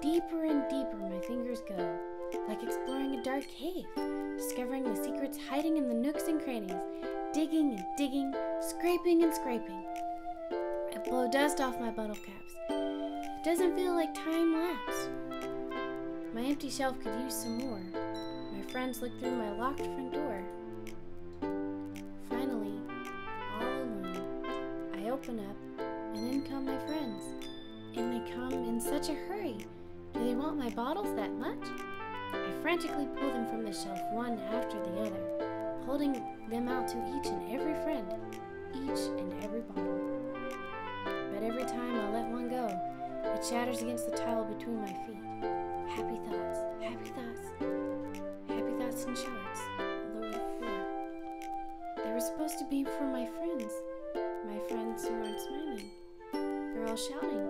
Deeper and deeper my fingers go, like exploring a dark cave, discovering the secrets hiding in the nooks and crannies, digging and digging, scraping and scraping. I blow dust off my bottle caps. It doesn't feel like time lapse. My empty shelf could use some more. My friends look through my locked front door. Finally, all alone, I open up, and in come my friends. And they come in such a hurry. Do they want my bottles that much? I frantically pull them from the shelf one after the other, holding them out to each and every friend, each and every bottle. but every time I let one go, it shatters against the tile between my feet. Happy thoughts, happy thoughts, happy thoughts in shorts, all over the floor. They were supposed to be for my friends who aren't smiling. They're all shouting,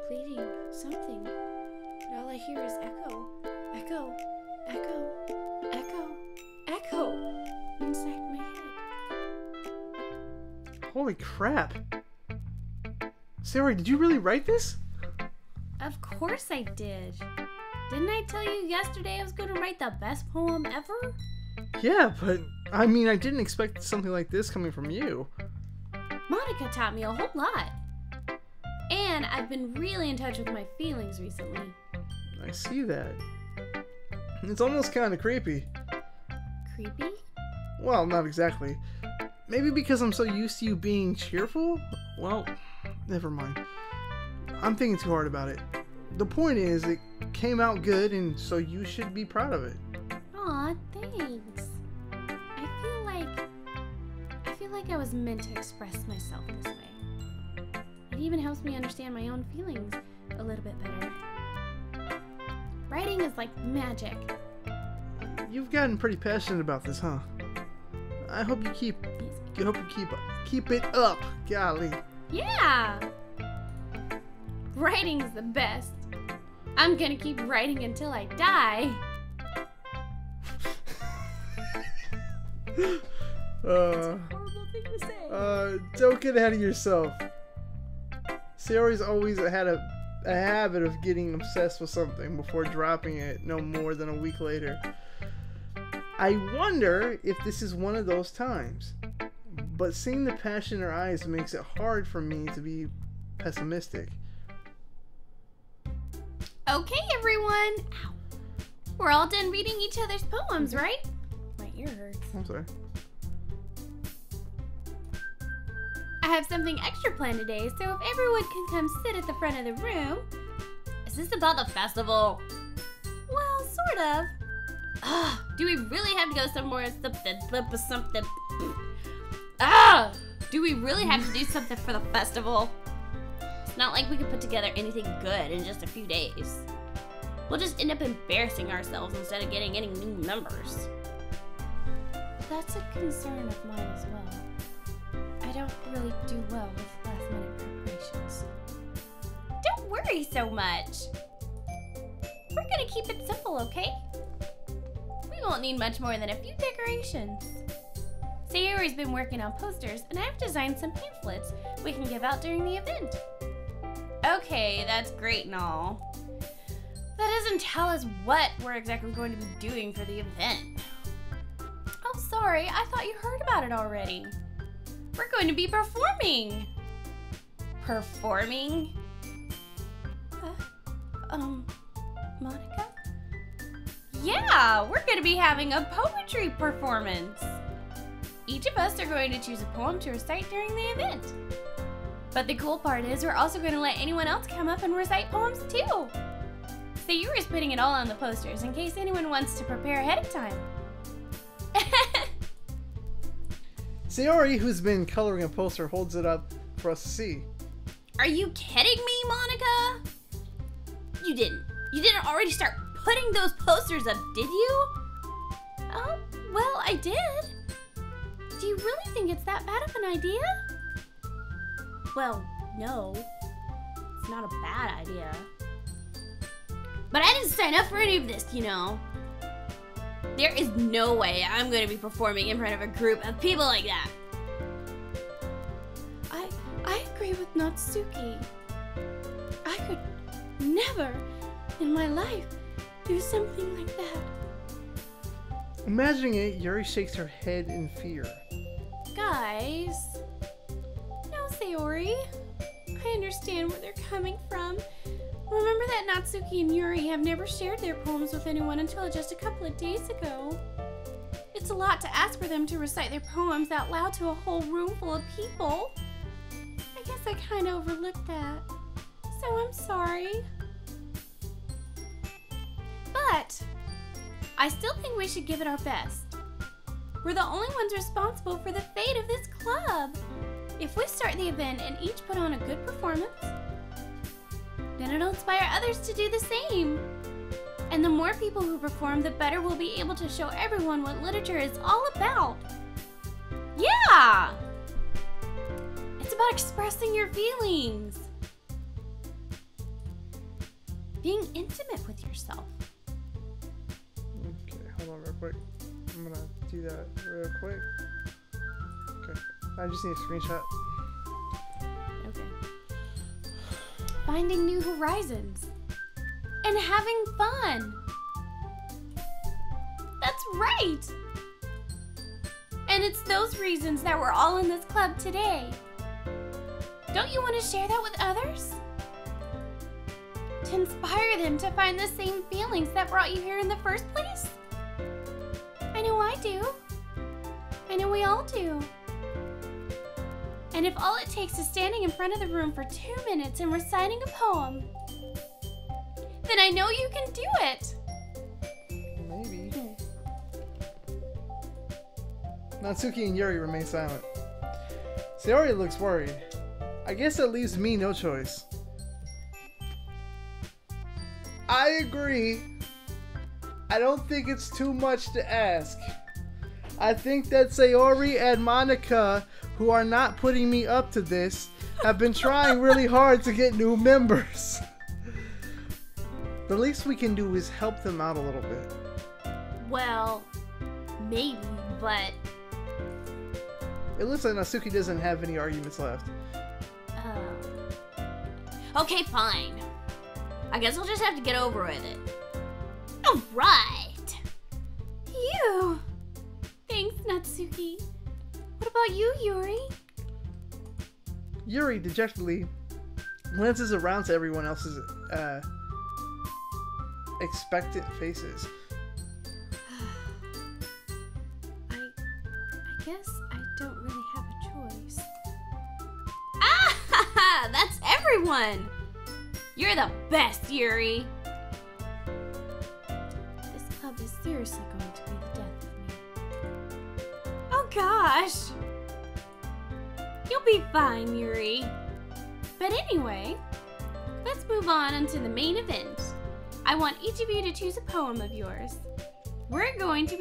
pleading, something, but all I hear is echo, echo, echo, echo, echo inside my head. Holy crap. Sayori, did you really write this? Of course I did. Didn't I tell you yesterday I was going to write the best poem ever? Yeah, but I mean, I didn't expect something like this coming from you. Monica taught me a whole lot. And I've been really in touch with my feelings recently. I see that. It's almost kind of creepy. Creepy? Well, not exactly. Maybe because I'm so used to you being cheerful? Well, never mind. I'm thinking too hard about it. The point is, it came out good, and so you should be proud of it. Aw, thanks. I feel like I was meant to express myself this way. It even helps me understand my own feelings a little bit better. Writing is like magic. You've gotten pretty passionate about this, huh? I hope you keep it up, golly. Yeah! Writing's the best. I'm gonna keep writing until I die. That's a horrible thing to say. Don't get ahead of yourself. Sayori's always had a habit of getting obsessed with something before dropping it no more than a week later. I wonder if this is one of those times. But seeing the passion in her eyes makes it hard for me to be pessimistic. Okay, everyone. Ow. We're all done reading each other's poems, right? My ear hurts. I'm sorry. I have something extra planned today, so if everyone can come sit at the front of the room. Is this about the festival? Well, sort of. Ugh, do we really have to go somewhere? Something. Do we really have to do something for the festival? It's not like we could put together anything good in just a few days. We'll just end up embarrassing ourselves instead of getting any new members. That's a concern of mine as well. I don't really do well with last-minute preparations. Don't worry so much. We're gonna keep it simple, okay? We won't need much more than a few decorations. Sayori's been working on posters, and I've designed some pamphlets we can give out during the event. Okay, that's great and all. That doesn't tell us what we're exactly going to be doing for the event. Oh, sorry, I thought you heard about it already. We're going to be performing. Performing? Monica? Yeah, we're going to be having a poetry performance. Each of us are going to choose a poem to recite during the event. But the cool part is we're also going to let anyone else come up and recite poems too. Sayori's putting it all on the posters in case anyone wants to prepare ahead of time. Sayori, who's been coloring a poster, holds it up for us to see. Are you kidding me, Monica? You didn't already start putting those posters up, did you? Oh, well, I did. Do you really think it's that bad of an idea? Well, no. It's not a bad idea. But I didn't sign up for any of this, you know. There is no way I'm going to be performing in front of a group of people like that. I agree with Natsuki. I could never in my life do something like that. Imagining it, Yuri shakes her head in fear. Guys. No, Sayori. I understand where they're coming from. Remember that Natsuki and Yuri have never shared their poems with anyone until just a couple of days ago. It's a lot to ask for them to recite their poems out loud to a whole room full of people. I guess I kind of overlooked that. So I'm sorry. But I still think we should give it our best. We're the only ones responsible for the fate of this club. If we start the event and each put on a good performance, then it'll inspire others to do the same. And the more people who perform, the better we'll be able to show everyone what literature is all about. Yeah! It's about expressing your feelings. Being intimate with yourself. Okay, hold on real quick. I'm gonna do that real quick. Okay, I just need a screenshot. Okay. Finding new horizons. And having fun. That's right. And it's those reasons that we're all in this club today. Don't you want to share that with others? To inspire them to find the same feelings that brought you here in the first place? I know I do. I know we all do. And if all it takes is standing in front of the room for 2 minutes and reciting a poem, then I know you can do it. Maybe. Natsuki and Yuri remain silent. Sayori looks worried. I guess that leaves me no choice. I agree. I don't think it's too much to ask. I think that Sayori and Monica, who are not putting me up to this, have been trying really hard to get new members. The least we can do is help them out a little bit. Well, maybe, but... It looks like Natsuki doesn't have any arguments left. Okay, fine. I guess we'll just have to get over with it. Alright. Phew. Thanks, Natsuki. What about you, Yuri? Yuri dejectedly glances around to everyone else's expectant faces. I guess I don't really have a choice. Ah! That's everyone! You're the best, Yuri! This club is seriously going to be the death of me. Oh gosh! You'll be fine, Yuri. But anyway, let's move on into the main event. I want each of you to choose a poem of yours. We're going to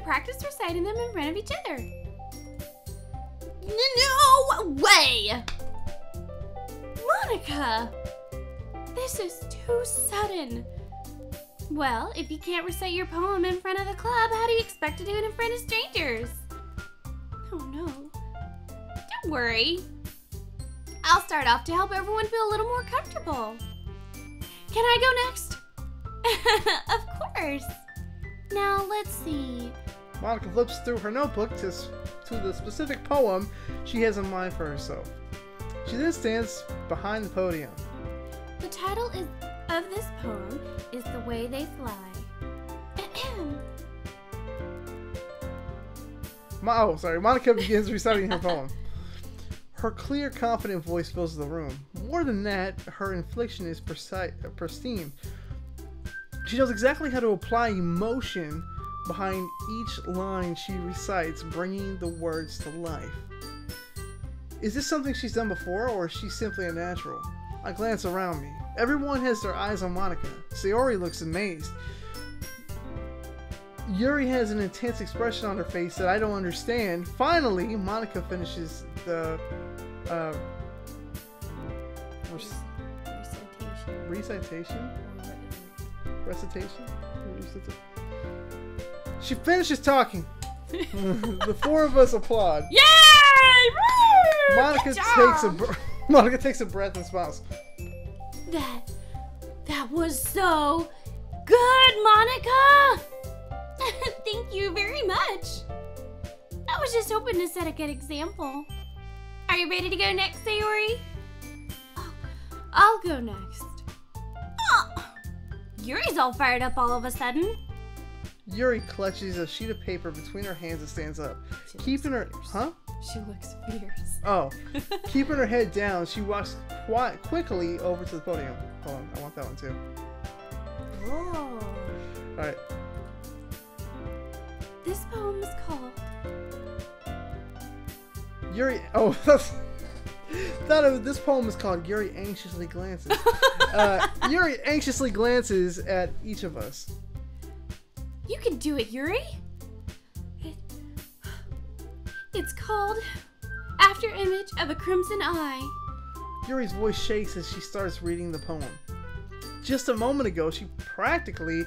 practice reciting them in front of each other. No way! Monica! This is too sudden. Well, if you can't recite your poem in front of the club, how do you expect to do it in front of strangers? Oh no. Don't worry. I'll start off to help everyone feel a little more comfortable. Can I go next? Of course. Now let's see. Monica flips through her notebook to the specific poem she has in mind for herself. She then stands behind the podium. The title of this poem is The Way They Fly. Monica begins reciting her poem. Her clear, confident voice fills the room. More than that, her inflection is pristine. She knows exactly how to apply emotion behind each line she recites, bringing the words to life. Is this something she's done before, or is she simply a natural? I glance around me. Everyone has their eyes on Monica. Sayori looks amazed. Yuri has an intense expression on her face that I don't understand. Finally, Monica finishes the recitation. She finishes talking. The four of us applaud. Yay! Woo! Monica takes a breath and smiles. That was so good, Monica! Thank you very much. I was just hoping to set a good example. Are you ready to go next, Sayori? I'll go next. Oh, Yuri's all fired up all of a sudden. Yuri clutches a sheet of paper between her hands and stands up. She looks fierce. Oh. Keeping her head down, she walks quickly over to the podium. Hold on, I want that one too. Oh. Alright. This poem is called Yuri. Oh, this poem is called Yuri Anxiously Glances. Yuri anxiously glances at each of us. You can do it, Yuri. It's called After Image of a Crimson Eye. Yuri's voice shakes as she starts reading the poem. Just a moment ago, she practically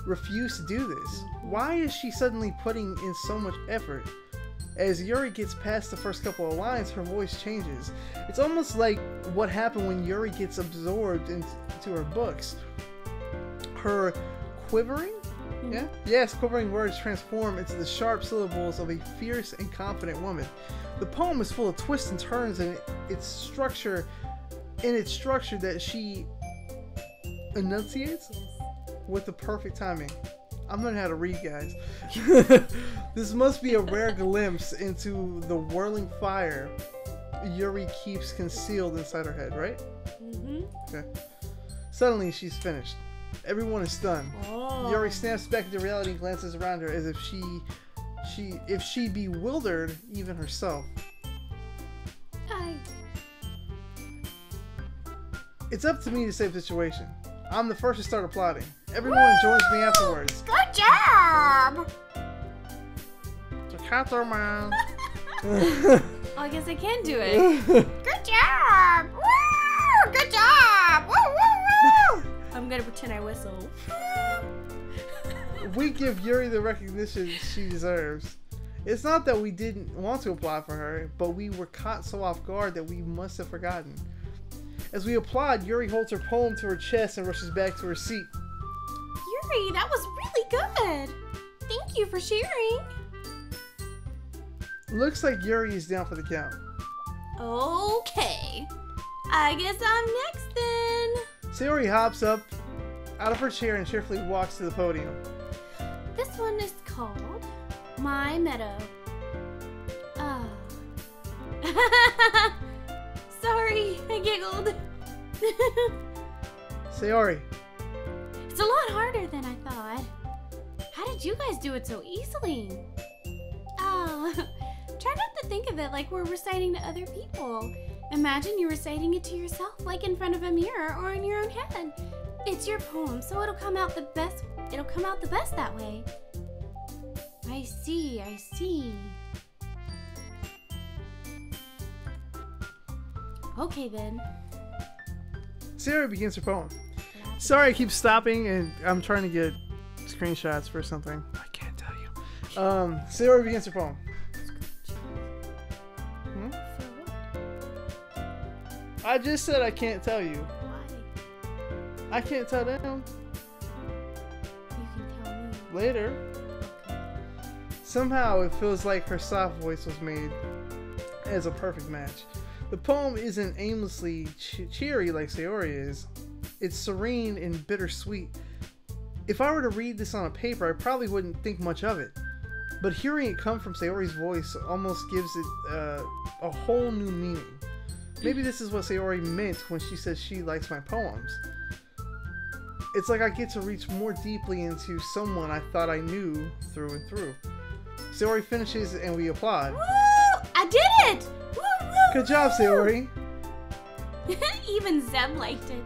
refused to do this. Why is she suddenly putting in so much effort? As Yuri gets past the first couple of lines, her voice changes. It's almost like what happened when Yuri gets absorbed into her books. Her quivering? Yeah? Yes, quivering words transform into the sharp syllables of a fierce and confident woman. The poem is full of twists and turns in its structure that she enunciates with the perfect timing. I'm learning how to read, guys. This must be a rare glimpse into the whirling fire Yuri keeps concealed inside her head, right? Mm-hmm. Okay. Suddenly, she's finished. Everyone is stunned. Oh. Yuri snaps back into reality and glances around her as if she bewildered even herself. It's up to me to save the situation. I'm the first to start applauding. Everyone joins me afterwards. Good job! Man. I guess I can do it. Good job! Woo! Good job! Woo, woo, woo! I'm gonna pretend I whistle. We give Yuri the recognition she deserves. It's not that we didn't want to applaud for her, but we were caught so off guard that we must have forgotten. As we applaud, Yuri holds her poem to her chest and rushes back to her seat. Yuri, that was really good! Thank you for sharing! Looks like Yuri is down for the count. Okay. I guess I'm next then. Sayori hops up out of her chair and cheerfully walks to the podium. This one is called My Meadow. Sorry, I giggled. Sayori. It's a lot harder than I thought. How did you guys do it so easily? Try not to think of it like we're reciting to other people. Imagine you're reciting it to yourself, like in front of a mirror or in your own head. It's your poem, so it'll come out the best. It'll come out the best that way. I see. Okay then. Sayori begins her poem. Sorry, I keep stopping and I'm trying to get screenshots for something. I can't tell you. Sayori begins her poem. I just said I can't tell you. Why? I can't tell them. You can tell me. Later. Somehow it feels like her soft voice was made as a perfect match. The poem isn't aimlessly cheery like Sayori is. It's serene and bittersweet. If I were to read this on a paper, I probably wouldn't think much of it. But hearing it come from Sayori's voice almost gives it a whole new meaning. Maybe this is what Sayori meant when she says she likes my poems. It's like I get to reach more deeply into someone I thought I knew through and through. Sayori finishes and we applaud. Woo! I did it! Woo, woo, Good job, Sayori. Even Zeb liked it.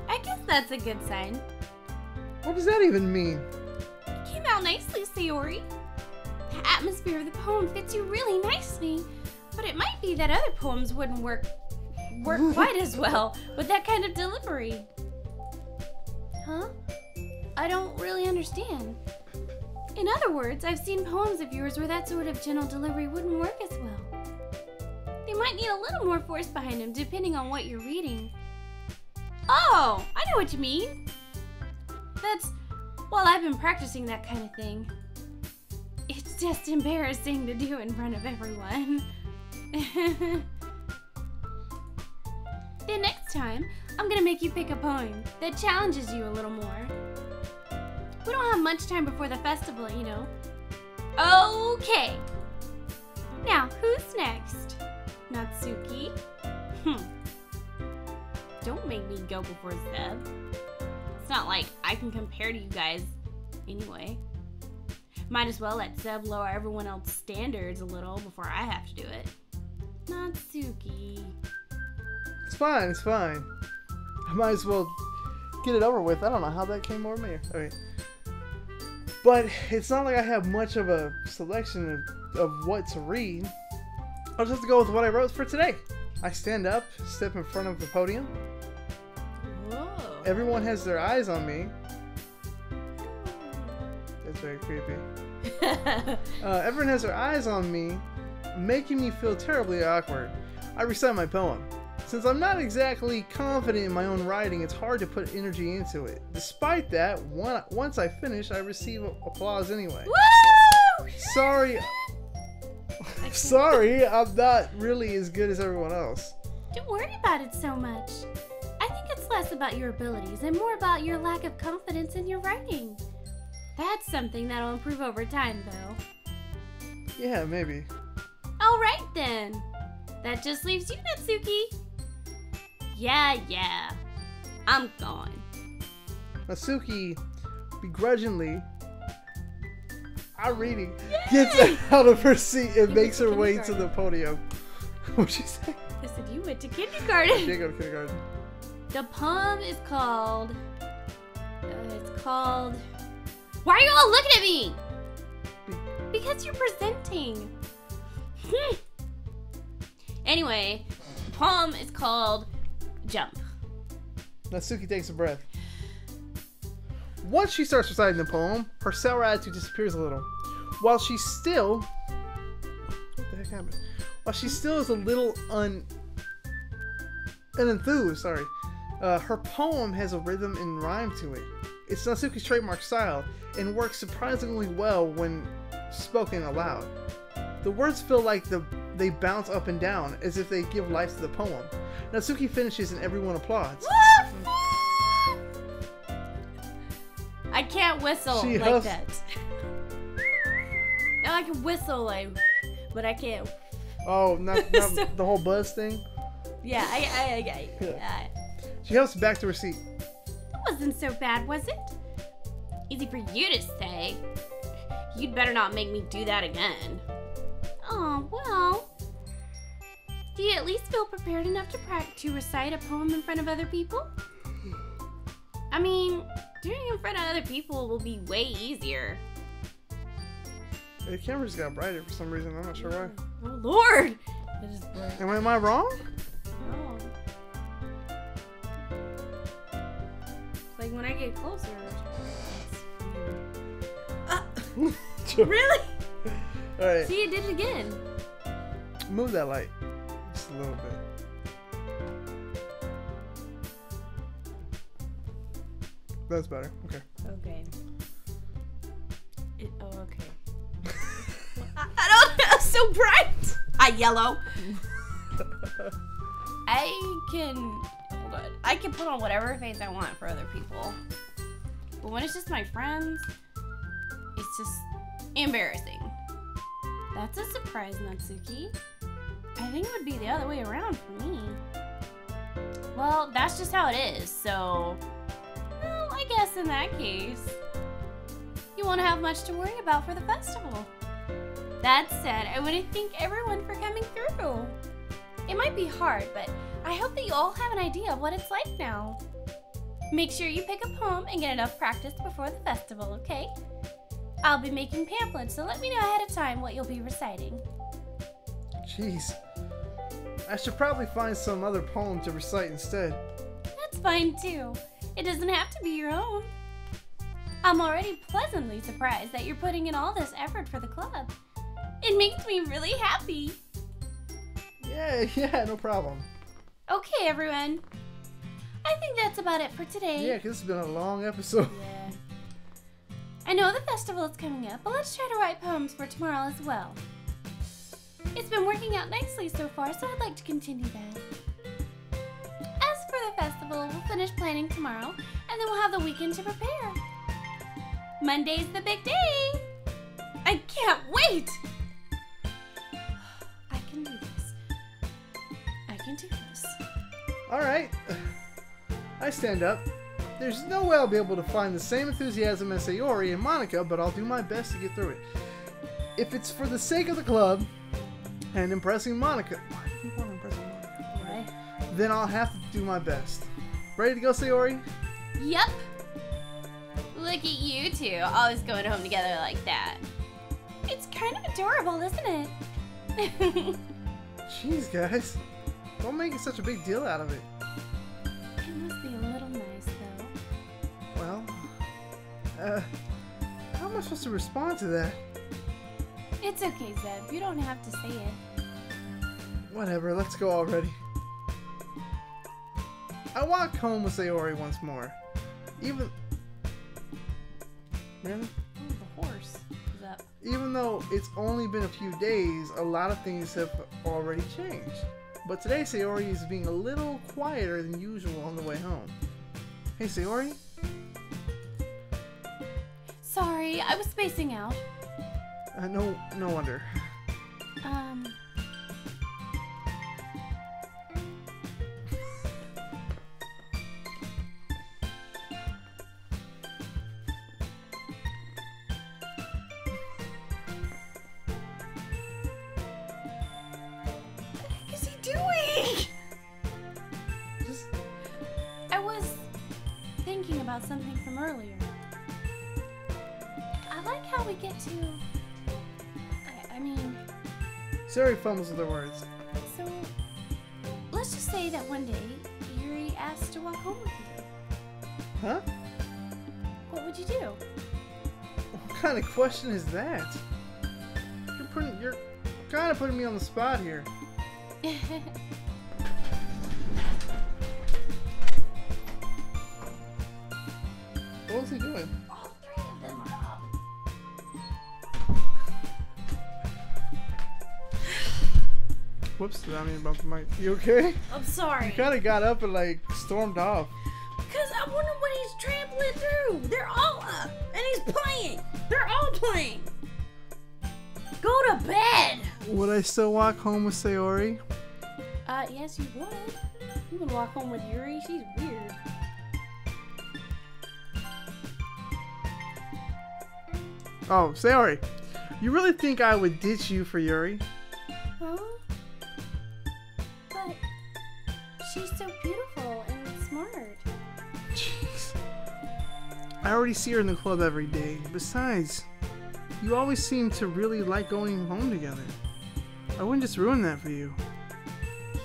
I guess that's a good sign. What does that even mean? It came out nicely, Sayori. The atmosphere of the poem fits you really nicely. But it might be that other poems wouldn't work quite as well with that kind of delivery. Huh? I don't really understand. In other words, I've seen poems of yours where that sort of gentle delivery wouldn't work as well. They might need a little more force behind them depending on what you're reading. Oh, I know what you mean. Well, I've been practicing that kind of thing. It's just embarrassing to do in front of everyone. Then next time, I'm gonna make you pick a poem that challenges you a little more. We don't have much time before the festival, you know. Okay. Now, who's next? Natsuki? Don't make me go before Zeb. It's not like I can compare to you guys anyway. Might as well let Zeb lower everyone else's standards a little before I have to do it. Natsuki. It's fine, it's fine. I might as well get it over with. I don't know how that came over me. Okay. But it's not like I have much of a selection of what to read. I'll just go with what I wrote for today. I stand up, step in front of the podium. Whoa. Everyone has their eyes on me. That's very creepy. Everyone has their eyes on me, making me feel terribly awkward. I recite my poem. Since I'm not exactly confident in my own writing, it's hard to put energy into it. Despite that, once I finish, I receive applause anyway. Woo! Sorry, sorry, I'm not really as good as everyone else. Don't worry about it so much. I think it's less about your abilities and more about your lack of confidence in your writing. That's something that'll improve over time, though. Yeah, maybe. Alright then. That just leaves you, Natsuki. Yeah. I'm gone. Natsuki, begrudgingly, gets out of her seat and makes her way to the podium. What'd she say? I said you went to kindergarten. She did go to kindergarten. The poem is called... Why are you all looking at me? Because you're presenting. Anyway, the poem is called Jump. Natsuki takes a breath. Once she starts reciting the poem, her sour attitude disappears a little. While she's still... What the heck happened? While she still is a little unenthused, her poem has a rhythm and rhyme to it. It's Natsuki's trademark style and works surprisingly well when spoken aloud. The words feel like they bounce up and down as if they give life to the poem. Natsuki finishes and everyone applauds. I can't whistle like that. Now I can whistle but I can't. Oh, not the whole buzz thing? Yeah, I She helps back to her seat. That wasn't so bad, was it? Easy for you to say. You'd better not make me do that again. Oh, well. Do you at least feel prepared enough to recite a poem in front of other people? I mean, doing it in front of other people will be way easier. The camera just got brighter for some reason. I'm not sure why. Oh, Lord! Am I wrong? No. Like when I get closer. Really? Alright. See, it did it again. Move that light. Just a little bit. That's better. Okay. Okay. Okay. I don't know. So bright. Yellow. I can put on whatever face I want for other people. But when it's just my friends, it's just embarrassing. That's a surprise, Natsuki. I think it would be the other way around for me. Well, that's just how it is, so... Well, I guess in that case, you won't have much to worry about for the festival. That said, I want to thank everyone for coming through. It might be hard, but I hope that you all have an idea of what it's like now. Make sure you pick a poem and get enough practice before the festival, okay? I'll be making pamphlets, so let me know ahead of time what you'll be reciting. Jeez. I should probably find some other poem to recite instead. That's fine too. It doesn't have to be your own. I'm already pleasantly surprised that you're putting in all this effort for the club. It makes me really happy. Yeah, no problem. Okay, everyone. I think that's about it for today. Yeah, because this has been a long episode. Yeah. I know the festival is coming up, but let's try to write poems for tomorrow as well. It's been working out nicely so far, so I'd like to continue that. As for the festival, we'll finish planning tomorrow, and then we'll have the weekend to prepare. Monday's the big day! I can't wait! I can do this. I can do this. Alright. I stand up. There's no way I'll be able to find the same enthusiasm as Sayori and Monica, but I'll do my best to get through it. If it's for the sake of the club and impressing Monica... Then I'll have to do my best. Ready to go, Sayori? Yep. Look at you two, always going home together like that. It's kind of adorable, isn't it? Jeez, guys. Don't make it such a big deal out of it. It must be a little nice, though. Well, how am I supposed to respond to that? It's okay, Zeb. You don't have to say it. Whatever, let's go already. I walked home with Sayori once more. Even... Really? Oh, the horse is up. Even though it's only been a few days, a lot of things have already changed. But today, Sayori is being a little quieter than usual on the way home. Hey, Sayori? Sorry, I was spacing out. No wonder. What is he doing? I was thinking about something from earlier. I like how we get to... I mean... Sayori fumbles with her words. So, let's just say that one day, Yuri asked to walk home with you. Huh? What would you do? What kind of question is that? You're kind of putting me on the spot here. What was he doing? All three of them are up. Whoops, did I mean about the mic? You okay? I'm sorry. You kind of got up and like stormed off. Because I wonder what he's trampling through. They're all up. And he's playing. They're all playing. Go to bed. Would I still walk home with Sayori? Yes, you would. You would walk home with Yuri. She's weird. Oh, Sayori, you really think I would ditch you for Yuri? Huh? But she's so beautiful and smart. Jeez. I already see her in the club every day. Besides, you always seem to really like going home together. I wouldn't just ruin that for you.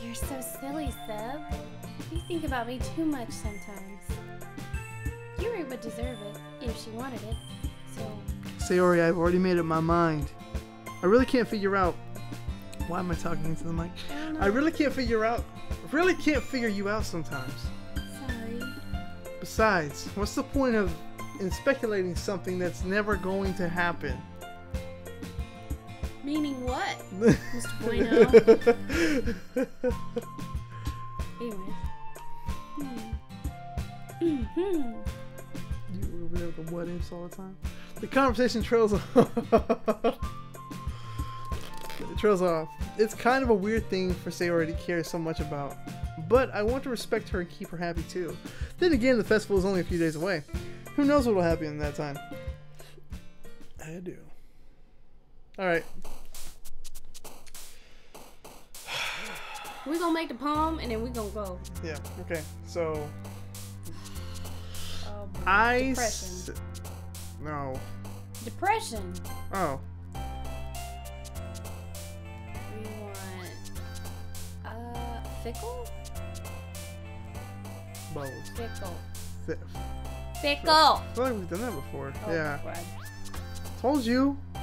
You're so silly, Seb. You think about me too much sometimes. Yuri would deserve it if she wanted it. So... Sayori, I've already made up my mind. I really can't figure out... Why am I talking into the mic? I really can't figure you out sometimes. Sorry. Besides, what's the point of speculating something that's never going to happen? Meaning what, Mr. Bueno? Anyways. You over there with the what ifs all the time? The conversation trails off. It trails off. It's kind of a weird thing for Sayori to care so much about, but I want to respect her and keep her happy too. Then again, the festival is only a few days away. Who knows what will happen in that time? I do. Alright. We're gonna make the poem and then we're gonna go. Yeah, okay. So... Depression. No. Depression. Oh. We want... Fickle? Bubbles. Fickle. Fickle. I feel like we've done that before. Oh, yeah. God. Told you. Is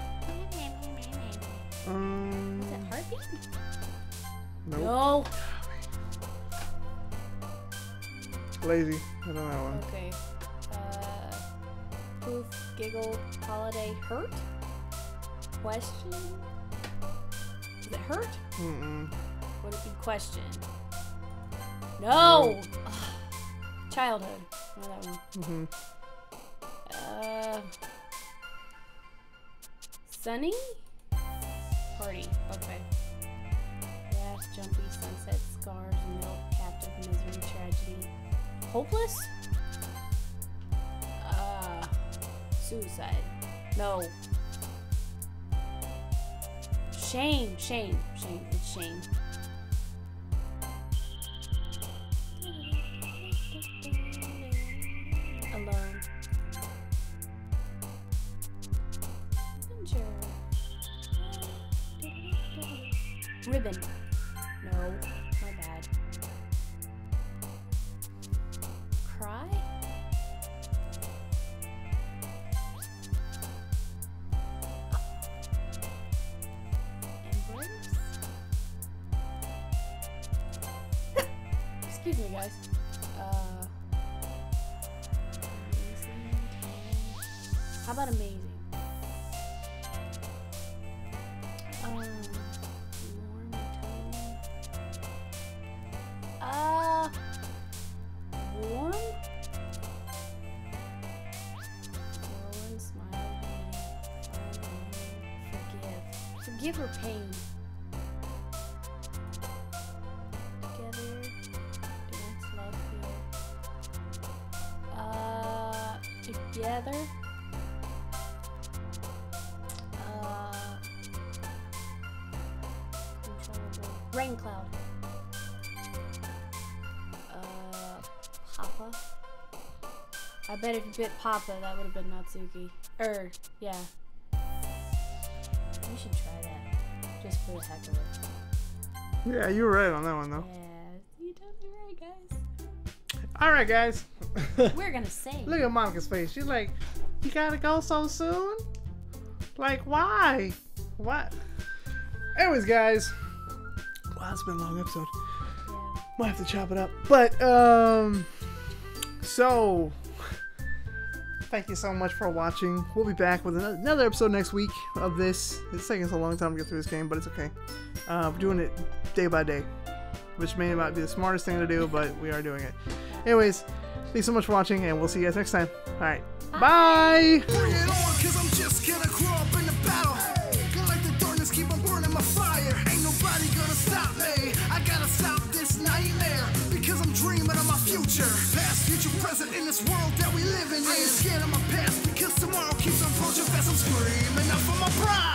it heartbeat? Nope. No. Lazy. I don't know that one. Okay. Poof, giggle, holiday, hurt? Question? Is it hurt? Mm-mm. Would it be question? No! Ugh. Childhood. Oh, that one. Mm-hmm. Sunny? Party. Okay. Rash, jumpy, sunset, scars, milk, captive, misery, tragedy. Hopeless? Suicide. No. Shame. Shame. It's shame. Ribbon. No, my bad. Cry? Embrace? Excuse me, guys. Amazing. How about amazing? Warm tone. Warm? Whirling, smile, forgive. Forgive her pain. Together, dance, love, feel. Together. Rain cloud. Papa. I bet if you bit Papa, that would have been Natsuki. Yeah. We should try that. Just for the heck of it. Yeah, you were right on that one, though. Yeah, you totally right, guys. Alright, guys. We're gonna sing. Look at Monica's face. She's like, you gotta go so soon? Like, why? What? Anyways, guys. Wow, it's been a long episode. Yeah. Might have to chop it up. But, so, thank you so much for watching. We'll be back with another episode next week of this. It's taking us a long time to get through this game, but it's okay. We're doing it day by day, which may not be the smartest thing to do, but we are doing it. Anyways, thanks so much for watching, and we'll see you guys next time. Alright, bye! Bring it on, cause I'm just gonna grow up in the battle. Gonna let the darkness keep on burning my fire. Ain't nobody gonna stop me. I gotta stop this nightmare, because I'm dreaming of my future. Past, future, present in this world that we live in. I ain't scared of my past, because tomorrow keeps on approaching fast. I'm screaming out for my pride.